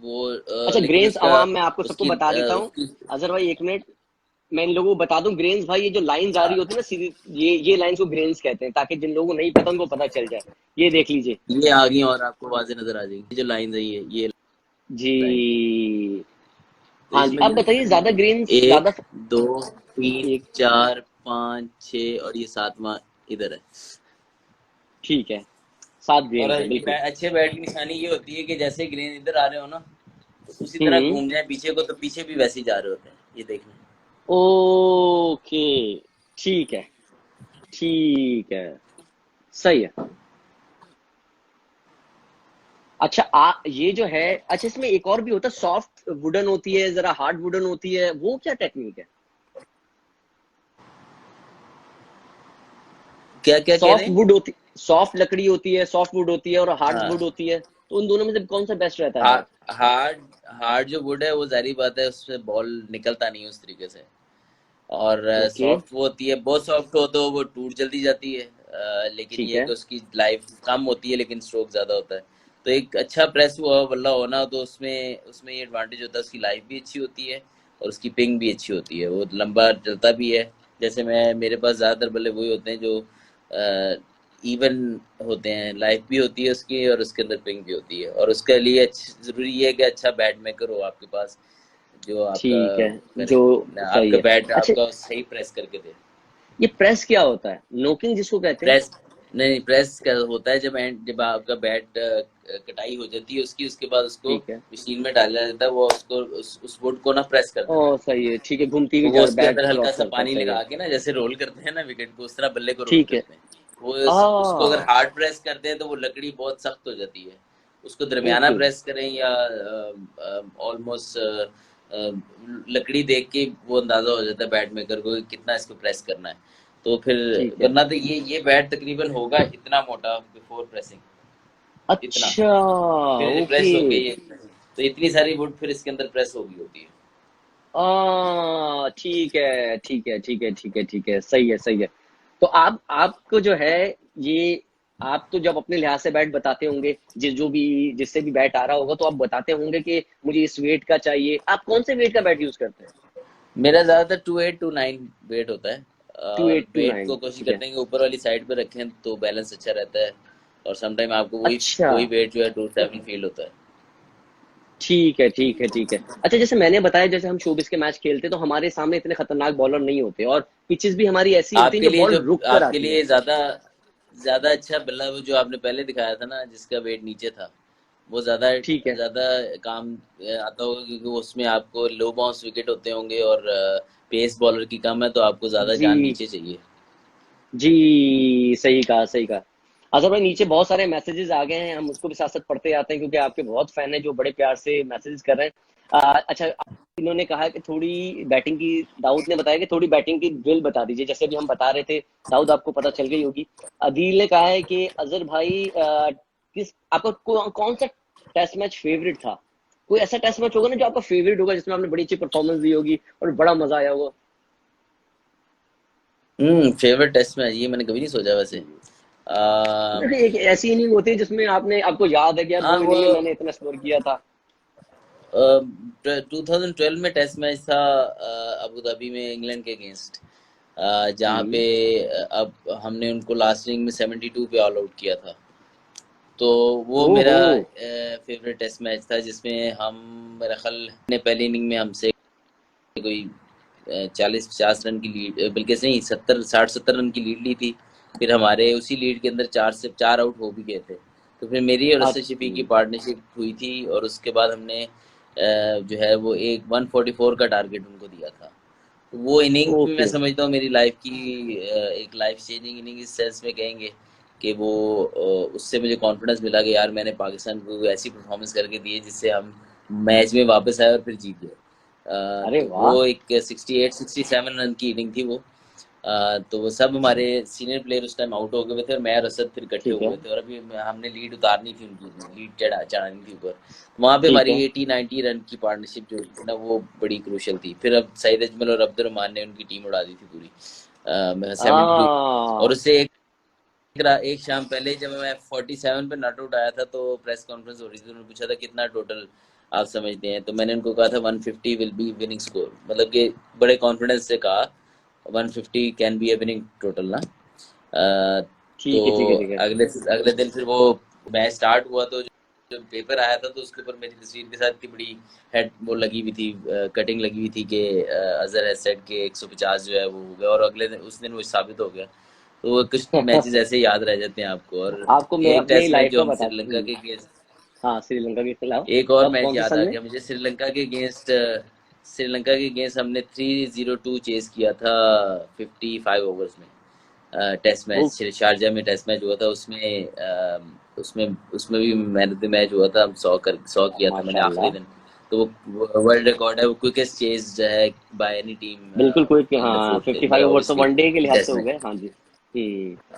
वो अच्छा लेकिन ग्रेन्स उसका अवाम मैं आपको सबको उसकी बता देता हूँ। उसकी अजहर भाई 1 मिनट, मैं इन लोगों को बता दूं ग्रेन्स भाई, ये जो लाइंस आ रही हाँ, होती है ना सीधी, ये लाइंस को ग्रेन्स कहते हैं, ताकि जिन लोगों को नहीं पता उनको पता चल जाए। ये देख लीजिए। ये आ गई और आपको वाज़ेह नजर आ जाएगी, ये जो लाइन है, ये लाइन। जी। तो हाँ जी, इसमें अब बताइए ज्यादा ग्रेन्स एक ज्यादा। दो तीन एक, चार पाँच छः और ये सातवां इधर है। ठीक है, 7 ग्रेन्स है और बिल्कुल। अच्छे बैट की निशानी ये होती है कि जैसे ग्रीन इधर आ रहे हो ना, तो उसी तरह हम्म। घूम जाए पीछे को, तो पीछे भी वैसे ही जा रहे होते हैं, ये देखना। ओके, ठीक है, ठीक है, सही है। अच्छा ये जो है, अच्छा इसमें एक और भी होता है, सॉफ्ट वुडन होती है, जरा हार्ड वुडन होती है, वो क्या टेक्निक है? क्या क्या कह रहे सॉफ्ट हैं? वुड होती, सॉफ्ट लकड़ी होती है, सॉफ्ट वुड होती है, और हार्ड हाँ, वुड होती है, तो उन दोनों में से कौन सा बेस्ट रहता है बैट? हार्ड हार्ड जो वुड है वो जारी बात है, उससे बॉल निकलता नहीं है उस तरीके से। और ओके, सॉफ्ट वो होती है, बहुत सॉफ्ट हो तो वो टूट जल्दी जाती है, लेकिन ठीक ये है है, कि उसकी लाइफ कम होती है लेकिन स्ट्रोक ज़्यादा होता है। तो एक अच्छा प्रेस हुआ बल्ला होना, तो उसमें उसमें ये एडवांटेज होता है, उसकी लाइफ भी अच्छी होती है और उसकी पिंग भी अच्छी होती है, वो लंबा चलता भी है। जैसे मेरे पास ज़्यादातर बल्ले वही होते हैं जो इवन होते हैं, लाइफ भी होती है उसकी और उसके अंदर पिंग भी होती है, और उसके लिए ज़रूरी ये है कि अच्छा बैट मेकर हो आपके पास, जो आपका ठीक है, करे, जो सही आपका है। बैट अच्छा आपका सही प्रेस करके दे। ये प्रेस क्या होता है, नोकिंग जिसको कहते हैं? प्रेस नहीं, प्रेस क्या होता है, जब आपका बैट कटाई हो जाती है उसकी, उसके बाद उसको ठीक है, मशीन में डाला जाता है, वो उसको उस वुड को ना प्रेस कर ओ देना है। सही है, ठीक है, घूमती हुई वो जड़ उसके बैट अंदर हल्का क्रॉस सा करता है, पानी सही है। लगा के ना, जैसे रोल करते हैं ना विकेट को, उस तरह बल्ले को रोल ठीक है। करते हैं। वो आ उसको अगर हार्ड प्रेस करते हैं तो वो लकड़ी बहुत सख्त हो जाती है। उसको दरमियाना ओके, प्रेस करें या ऑलमोस्ट लकड़ी देख के वो अंदाजा हो जाता है बैट मेकर को कि कितना इसको प्रेस करना है। तो फिर ठीक है। वरना तो ये बैट तकरीबन होगा इतना मोटा बिफोर प्रेसिंग, इतना, अच्छा, फिर ओके। प्रेस होके ये, तो इतनी सारी वुड फिर इसके अंदर प्रेस होगी होती है। ठीक है, ठीक है, ठीक है, ठीक है, ठीक है, सही है, सही है। तो आपको जो है, ये आप तो जब अपने लिहाज से बैट बताते होंगे, जो भी जिससे भी बैट आ रहा होगा, तो आप बताते होंगे कि मुझे इस वेट का चाहिए। आप कौन से वेट का बैट यूज करते हैं? मेरा ज़्यादातर 2 8 2 9 वेट होता है, टू और एट टू वेट नाइन को कोशिश ठीक है। करते हैं कि ऊपर वाली साइड पे रखें तो बैलेंस अच्छा रहता है, और समटाइम आपको वही अच्छा, वही वेट जो है 2 7 फील होता है। ठीक है, ठीक है, ठीक है। अच्छा जैसे मैंने बताया, जैसे हम शोबिस के मैच खेलते हैं, तो हमारे सामने इतने खतरनाक बॉलर नहीं होते, और पिचेस भी हमारी ऐसी होती हैं आपके जो लिए बॉल जो रुक कर आपके आती हैं। लिए ज़्यादा ज़्यादा अच्छा बल्ला वो जो आपने पहले दिखाया था ना, जिसका वेट नीचे था, वो ज़्यादा ठीक है। ज़्यादा काम आता होगा, क्योंकि वो उसमें आपको लो बाउंस विकेट होते होंगे और पेस बॉलर की कम है, तो आपको ज़्यादा जी, जान नीचे चाहिए। जी, सही कहा, सही कहा। अज़हर भाई नीचे बहुत सारे मैसेजेस आ गए हैं, हम उसको भी साथ-साथ पढ़ते जाते हैं, क्योंकि आपके बहुत फैन हैं जो बड़े प्यार से मैसेजेस कर रहे हैं। अच्छा, इन्होंने कहा कि थोड़ी बैटिंग की, दाऊद ने बताया कि थोड़ी बैटिंग की ड्रिल बता दीजिए, जैसे अभी हम बता रहे थे, दाऊद आपको पता चल गई होगी। अदील ने कहा है कि अज़हर भाई किस आपका कौन सा टेस्ट मैच फेवरेट था? कोई ऐसा टेस्ट मैच होगा ना जो आपका फेवरेट होगा, जिसमें आपने बड़ी अच्छी परफॉर्मेंस दी होगी और बड़ा मजा आया होगा? फेवरेट टेस्ट मैच, ये मैंने कभी नहीं सोचा वैसे। जैसे एक ऐसी इनिंग होती है जिसमें आपने, आपको याद है कि यार हाँ, वो वो इनिंग में मैंने इतना स्कोर किया था। 2012 में टेस्ट मैच था अबू धाबी में इंग्लैंड के अगेंस्ट, जहाँ पे हम्म। अब हमने उनको लास्ट इनिंग में 72 पे ऑल आउट किया था। तो वो मेरा ओहो। फेवरेट टेस्ट मैच था, जिसमें हम, मेरा ख्याल ने पहली इनिंग में हमसे कोई 40 50 रन की लीड, बल्कि नहीं, 70 60 70 रन की लीड ली थी। फिर हमारे उसी लीड के अंदर 4 आउट हो भी गए थे। तो फिर मेरी और असद शफी अच्छा, की पार्टनरशिप हुई थी, और उसके बाद हमने जो है वो एक 144 का टारगेट उनको दिया था। वो इनिंग भी मैं ओके। समझता हूँ मेरी लाइफ की एक लाइफ चेंजिंग इनिंग इस सेंस में कहेंगे कि वो उससे मुझे कॉन्फिडेंस मिला कि यार मैंने पाकिस्तान को ऐसी परफॉर्मेंस करके दी है जिससे हम मैच में वापस आए और फिर जीत गए। अरे तो वाह। वो एक 68-67 रन की इनिंग थी वो। तो वो सब हमारे सीनियर प्लेयर उस टाइम आउट हो गए थे और मैं और असद फिर इकट्ठे ठीक है। हुए थे और अभी हमने लीड उतारनी थी, उनकी लीड चढ़ानी थी ऊपर। वहाँ पे ठीक हमारी है। 80-90 रन की पार्टनरशिप जो थी ना वो बड़ी क्रूशल थी। फिर अब सईद अजमल और अब्दुल ने उनकी टीम उड़ा दी थी पूरी 72। और हाँ। उससे एक शाम पहले जब मैं 47 पे नॉट आउट आया था तो प्रेस कॉन्फ्रेंस हो रही थी, उन्होंने पूछा था कितना टोटल आप समझते हैं, तो मैंने उनको कहा था 150 विल बी विनिंग स्कोर, मतलब कि बड़े कॉन्फिडेंस से कहा 150 can be A winning total ना। अ, तो ठीक है, ठीक है, ठीक है। अगले अगले दिन फिर वो मैच स्टार्ट हुआ तो जो पेपर आया था तो उसके ऊपर मेरी तस्वीर के साथ इतनी बड़ी हेड वो लगी हुई थी, कटिंग लगी हुई थी कि अजहर हैज सेड के 150 जो है वो हो गया, और अगले दिन उस दिन वो साबित हो गया। तो वो कुछ मैचेस ऐसे ही याद रह जाते हैं आपको। और आपको मैं एक अपनी टेस्ट मैच लाइफ जो का हम बता। श्रीलंका के अगेंस्ट, हाँ, श्रीलंका के खिलाफ। एक और कब, मैच कौन से याद सन आ में? गया मुझे श्रीलंका के अगेंस्ट। श्रीलंका के अगेंस्ट हमने 302 चेस किया था 55 ओवर्स में। टेस्ट ओ। मैच शारजा में टेस्ट मैच हुआ था, उसमें उसमें भी मैन ऑफ द मैच हुआ था, हम 100 किया था मैंने आखिरी माशाल्लाह। दिन। तो वो वर्ल्ड रिकॉर्ड है, वो क्विकेस्ट चेज जो है बाय एनी टीम बिल्कुल कोई इन द हाँ, फोर्थ इन द 55 ओवर्स तो ऑब्वियसली वनडे के लिहाज से टेस्ट हो मैच। गए। हाँ जी।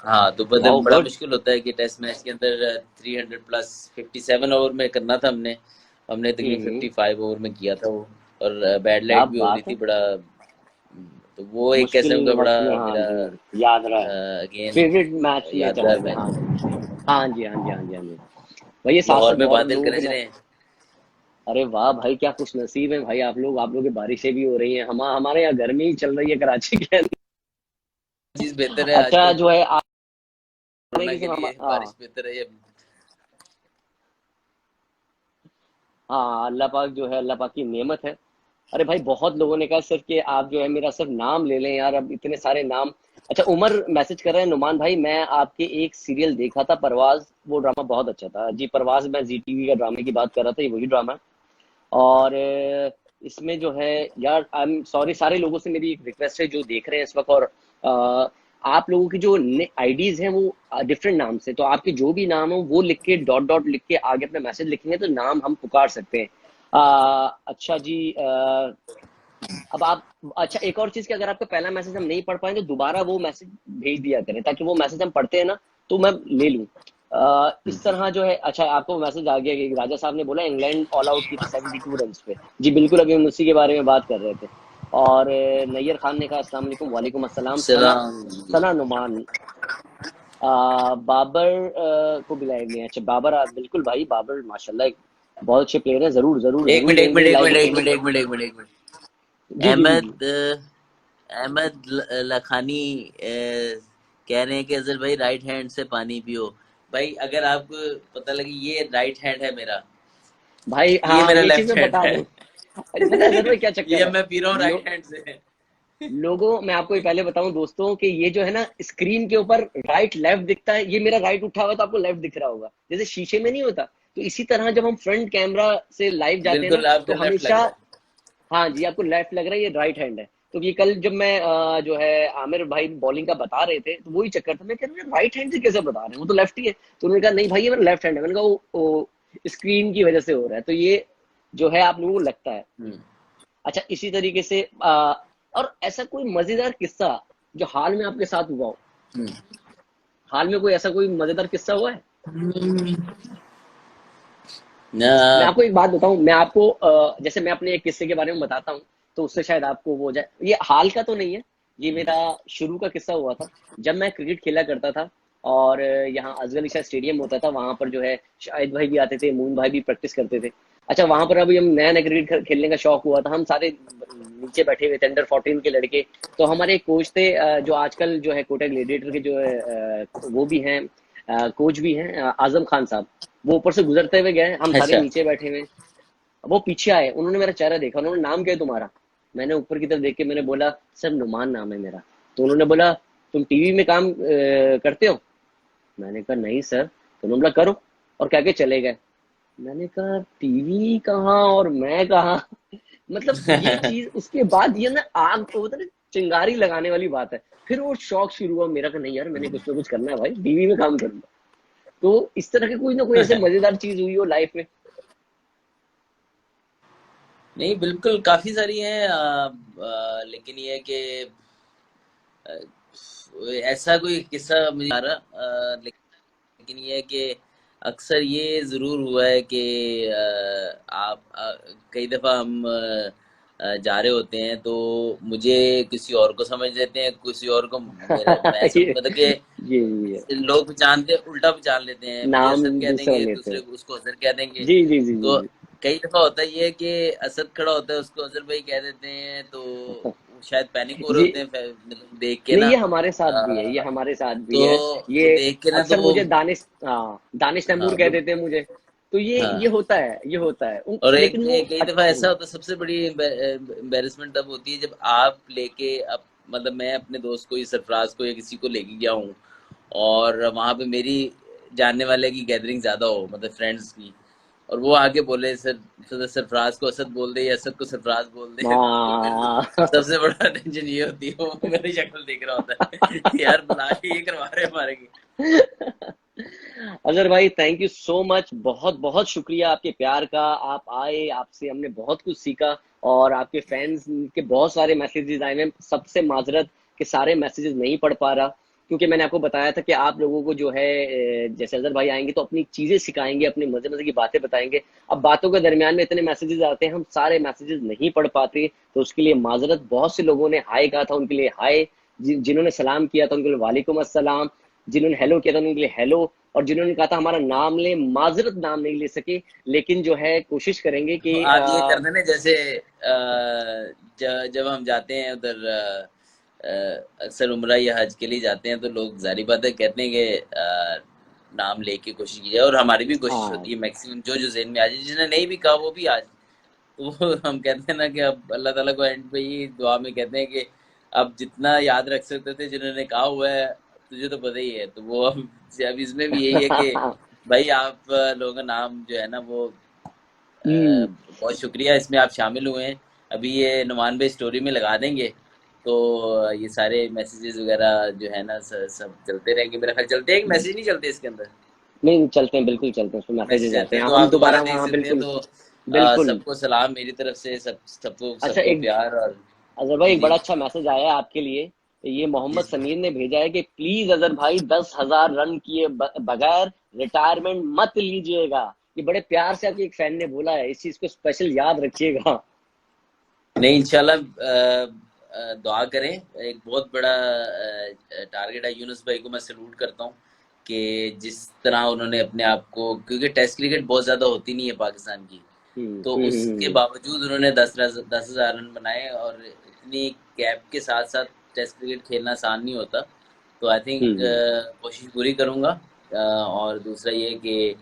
हाँ तो वाओ, बड़ा गुड। मुश्किल होता है कि टेस्ट मैच के अंदर 300 प्लस 57 ओवर में करना था हमने। हमने तकरीबन हम्म। 55 ओवर में किया था वो। और बैड क्या लाइट भी हो रही बात थी है। बड़ा। तो वो एक मुश्किल किस्म का बड़ा वक्त में, हाँ मेरा जी। याद रहा है। अगेन फेवरेट मैच में चला यादगार गया। मैच। हाँ जी। हाँ जी, हाँ जी, हाँ जी, हाँ जी। भाई, ये साथ लाहौर साथ में बहुत बादल लोगों के गरज मैं। रहे हैं। अरे वाह भाई, क्या खुश नसीब है भाई आप लोग। आप लोगों की बारिशें भी हो रही हैं। हमारे यहाँ गर्मी चल रही है कराची के चीज बेहतर अंदर। है अच्छा, आजकल जो है आने कोरोना की के सिर्फ हम। लिए बारिश बेहतर है ये। हाँ, अल्लाह पाक जो है, अल्लाह पाक की नेमत है। अरे भाई, बहुत लोगों ने कहा सिर्फ कि आप जो है मेरा सिर्फ नाम ले लें यार, अब इतने सारे नाम। अच्छा, उमर मैसेज कर रहे हैं, नुमान भाई मैं आपके एक सीरियल देखा था, परवाज, वो ड्रामा बहुत अच्छा था जी। परवाज, मैं जी टीवी का ड्रामे की बात कर रहा था, ये वही ड्रामा है। और इसमें जो है, यार आई एम सॉरी, सारे लोगों से मेरी एक रिक्वेस्ट है जो देख रहे हैं इस वक्त, और आप लोगों की जो आईडीज हैं वो डिफरेंट नाम से, तो आपके जो भी नाम हो वो लिख के डॉट डॉट लिख के आगे अपना मैसेज लिखेंगे तो नाम हम पुकार सकते हैं। अच्छा जी। अब आप, अच्छा एक और चीज, कि अगर आपका पहला मैसेज हम नहीं पढ़ पाए तो दोबारा वो मैसेज भेज दिया करें, ताकि वो मैसेज हम पढ़ते हैं ना तो मैं ले लूं। इस तरह जो है। अच्छा, आपको मैसेज आ गया कि राजा साहब ने बोला इंग्लैंड ऑल आउट की थी 72 रन पे। जी बिल्कुल, अभी हम उसी के बारे में बात कर रहे थे। और नैयर खान ने कहा अस्सलाम वालेकुम। वालेकुम अस्सलाम। सना, सलाम। सना नुमान। बाबर को भी लाइव नहीं है। अच्छा, बाबर बिल्कुल भाई, बाबर माशाल्लाह एक बहुत अच्छे प्लेयर है। जरूर जरूर एक जरूर मिनट एक लेंगे मिनट एक लाइव मिनट एक रखेंगे। मिनट एक मिनट एक मिनट एक मिनट। जी जी जी जी। अहमद अहमद लखानी कह रहे हैं कि अजहर भाई राइट हैंड से पानी पियो। भाई अगर आपको पता लगे ये राइट हैंड है मेरा, भाई ये हाँ, मेरा ये चीज लेफ्ट मैं हैंड बता है। दूं। पता है अजहर भाई क्या चक्कर ये है? मैं पी रहा हूँ लो, राइट हैंड से। लोगों, मैं आपको ये पहले बताऊं दोस्तों कि ये जो है ना, स्क्रीन के ऊपर राइट लेफ्ट दिखता है, ये मेरा राइट उठा हुआ है तो आपको लेफ्ट दिख रहा होगा, जैसे शीशे में नहीं होता। तो इसी तरह जब हम फ्रंट कैमरा से लाइव जाते हैं ना बिल्कुल आपका तो लेफ्ट लग हमेशा, रहा है। हाँ जी, आपको लेफ्ट लग रहा है, ये राइट हैंड है। तो ये कल जब मैं जो है आमिर भाई बॉलिंग का बता रहे थे तो वही चक्कर था, मैं कह रहा हूँ राइट हैंड से कैसे बता रहे हैं, वो तो लेफ्ट ही है। तो उन्होंने कहा नहीं भाई, ये मेरा लेफ्ट हैंड है। मैंने कहा वो स्क्रीन की वजह से हो रहा है, तो ये जो है आप लोगों को लगता है। हम्म, अच्छा, इसी तरीके से और ऐसा कोई मजेदार किस्सा जो हाल में आपके साथ हुआ हो? हम्म। हाल में कोई ऐसा कोई मजेदार किस्सा हुआ है? मैं ना। आपको एक बात बताऊं, मैं आपको जैसे मैं अपने एक किस्से के बारे में बताता हूँ, तो उससे शायद आपको वो हो जाए। ये हाल का तो नहीं है, ये मेरा शुरू का किस्सा हुआ था जब मैं क्रिकेट खेला करता था। और यहाँ अजगल ईसा स्टेडियम होता था, वहां पर जो है शाहिद भाई भी आते थे, मून भाई भी प्रैक्टिस करते थे। अच्छा, वहां पर अभी हम नया नया क्रिकेट खेलने का शौक हुआ था, हम सारे नीचे बैठे हुए थे, अंडर 14 के लड़के। तो हमारे एक कोच थे, जो आजकल जो है कोटा ग्लेडिएटर के जो है वो भी हैं, कोच भी हैं, आजम खान साहब। वो ऊपर से गुजरते हुए गए, हम सारे अच्छा। नीचे बैठे हुए। वो पीछे आए, उन्होंने मेरा चेहरा देखा, उन्होंने नाम क्या है तुम्हारा? मैंने ऊपर की तरफ देख के मैंने बोला सर नुमान नाम है मेरा। तो उन्होंने बोला तुम टीवी में काम करते हो? मैंने कहा नहीं सर। तो उन्होंने बोला करो, और कह के चले गए। मैंने कहा टीवी कहाँ और मैं कहाँ। मतलब ये चीज उसके बाद ये ना आग को होता है ना, चिंगारी लगाने वाली बात है। फिर वो शौक शुरू हुआ मेरा कि नहीं यार मैंने कुछ ना कुछ करना है भाई, टीवी में काम करूंगा। तो इस तरह के कोई ना कोई ऐसे मजेदार चीज हुई हो लाइफ में। नहीं, बिल्कुल काफी सारी हैं, लेकिन ये है कि अ, ऐसा कोई किस्सा मुझे आ रहा, लेकिन ये है कि अक्सर ये ज़रूर हुआ है कि कई दफ़ा हम जा रहे होते हैं तो मुझे किसी और को समझ लेते हैं, किसी और को मेरा मैं ये सब मतलब कि ये लोग पहचानते उल्टा पहचान लेते हैं, मुझे नाम असद कह दूसरा देंगे, लेते दूसरे हैं। को उसको अजहर कह देंगे। जी जी जी जी तो जी। कई दफ़ा होता है ये कि असद खड़ा होता है, उसको अजहर भाई कह देते हैं, तो वो शायद पैनिक हो रहे ये होते हैं, मतलब देख के नहीं, ना। ये हमारे साथ भी है, ये अ, हमारे साथ भी तो है। वो ये देख के ना तो अक्सर वो, मुझे दानिश, हाँ, दानिश हाँ तैमूर कह वो, देते हैं मुझे। तो ये हाँ। होता है, ये होता है और एक लेकिन वो कई दफा ऐसा होता है, सबसे बड़ी एम्बेरसमेंट तब होती है जब आप लेके मतलब मैं अपने दोस्त को या सरफराज को या किसी को लेके गया हूँ और वहां पे मेरी जानने वाले की गैदरिंग ज्यादा हो, मतलब फ्रेंड्स की, और वो आके बोले सरफराज को असद बोल दे या असद को सरफराज बोल दे तो फिर हाँ। सबसे बड़ा टेंशन ये होती है, वो मेरी शक्ल देख रहा होता है यार बुला के ये करवा रहे हैं हमारे की। अजहर भाई थैंक यू सो मच, बहुत बहुत शुक्रिया आपके प्यार का। आप आए, आपसे हमने बहुत कुछ सीखा। और आपके फैंस के बहुत सारे मैसेजेस आए हैं, सबसे माजरत कि सारे मैसेजेस नहीं पढ़ पा रहा, क्योंकि मैंने आपको बताया था कि आप लोगों को जो है जैसे अजहर भाई आएंगे तो अपनी चीजें सिखाएंगे, अपने मजे मजे की बातें बताएंगे। अब बातों के दरमियान में इतने मैसेजेस आते हैं, हम सारे मैसेजेस नहीं पढ़ पाते, तो उसके लिए माजरत। बहुत से लोगों ने हाय कहा था, उनके लिए हाय। जिन्होंने सलाम किया था उनके लिए वालेकुम अस्सलाम। जिन्होंने हेलो किया था उनके लिए हेलो। और जिन्होंने कहा था हमारा नाम ले, माजरत नाम नहीं ले सके, लेकिन जो है कोशिश करेंगे तो कि आप ये कर देना जैसे जब हम जाते हैं उधर, अक्सर उम्रा या हज के लिए जाते हैं तो लोग जारी बात है कहते हैं कि नाम लेके कोशिश की जाए, और हमारी भी कोशिश हाँ। होती है मैक्सिमम जो जो जेहन में आ जाए, जिसने नहीं भी कहा वो भी आज। तो वो हम कहते हैं ना कि अब अल्लाह ताला को एंड पे ही दुआ में कहते हैं कि अब जितना याद रख सकते थे जिन्होंने कहा हुआ है, तुझे तो पता ही है, तो वो अब इसमें भी यही है कि भाई आप लोगों का नाम जो है ना वो हम्म। बहुत शुक्रिया इसमें आप शामिल हुए हैं। अभी ये नुमान भाई स्टोरी में लगा देंगे तो ये सारे मैसेजेस वगैरह जो है ना सब चलते रहेंगे, मेरा ख्याल चलते हैं कि मैसेज नहीं चलते इसके अंदर, नहीं चलते हैं, बिल्कुल चलते हैं, उसमें मैसेज मैसेजेस आते चलते हैं, हैं तो हम आप दोबारा दोबारा देख वहाँ सकते हैं। बिल्कुल। तो बिल्कुल। सबको सलाम मेरी तरफ से, सबको अच्छा सबको एक, प्यार और अजहर भाई जी एक जी बड़ा अच्छा मैसेज आया है आपके लिए। ये जी मोहम्मद जी। समीर ने भेजा है कि प्लीज अजहर भाई 10,000 रन किए बगैर रिटायरमेंट मत लीजिएगा। ये बड़े प्यार से आपके एक फैन ने बोला है, इस चीज को स्पेशल याद रखिएगा। नहीं, इंशाल्लाह दुआ करें। एक बहुत बड़ा टारगेट है, यूनुस भाई को मैं सैल्यूट करता हूँ कि जिस तरह उन्होंने अपने आप को, क्योंकि टेस्ट क्रिकेट बहुत ज़्यादा होती नहीं है पाकिस्तान की, तो उसके हम्म। बावजूद उन्होंने 10,000 रन बनाए, और इतनी गैप के साथ साथ टेस्ट क्रिकेट खेलना आसान नहीं होता। तो आई थिंक हम्म। कोशिश पूरी करूँगा। और दूसरा ये कि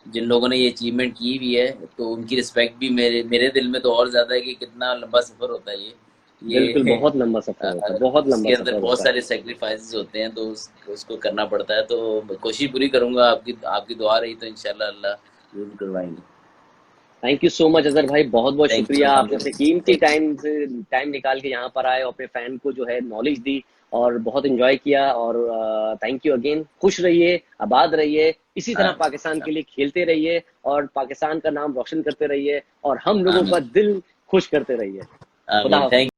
जिन लोगों ने ये अचीवमेंट की हुई है तो उनकी रिस्पेक्ट भी मेरे मेरे दिल में तो और ज़्यादा है कि कितना लंबा सफ़र होता है बिल्कुल, ये बहुत लंबा सफर होता है, बहुत लंबा उसके अंदर सफर बहुत होता है। सारे सेक्रीफाइसेस होते हैं, तो उसको करना पड़ता है। तो कोशिश पूरी करूँगा, आपकी आपकी दुआ रही तो इंशाल्लाह अल्लाह ज़रूर करवाएँगे। Thank you so much Azhar भाई, बहुत बहुत थैंक यू, शुक्रिया, आपने अपने अल्हम्दुलिल्लाह, कीमती थैंक यू। टाइम से टाइम निकाल के यहाँ पर आए और अपने फैन को जो है नॉलेज दी, और बहुत एंजॉय किया। और थैंक यू अगेन, खुश रहिए, आबाद रहिए, इसी तरह पाकिस्तान आमीन, के लिए खेलते रहिए और पाकिस्तान का नाम रोशन करते रहिए और हम लोगों का आमीन, दिल खुश करते रहिए। खुदा आमीन। हाफिज। थैंक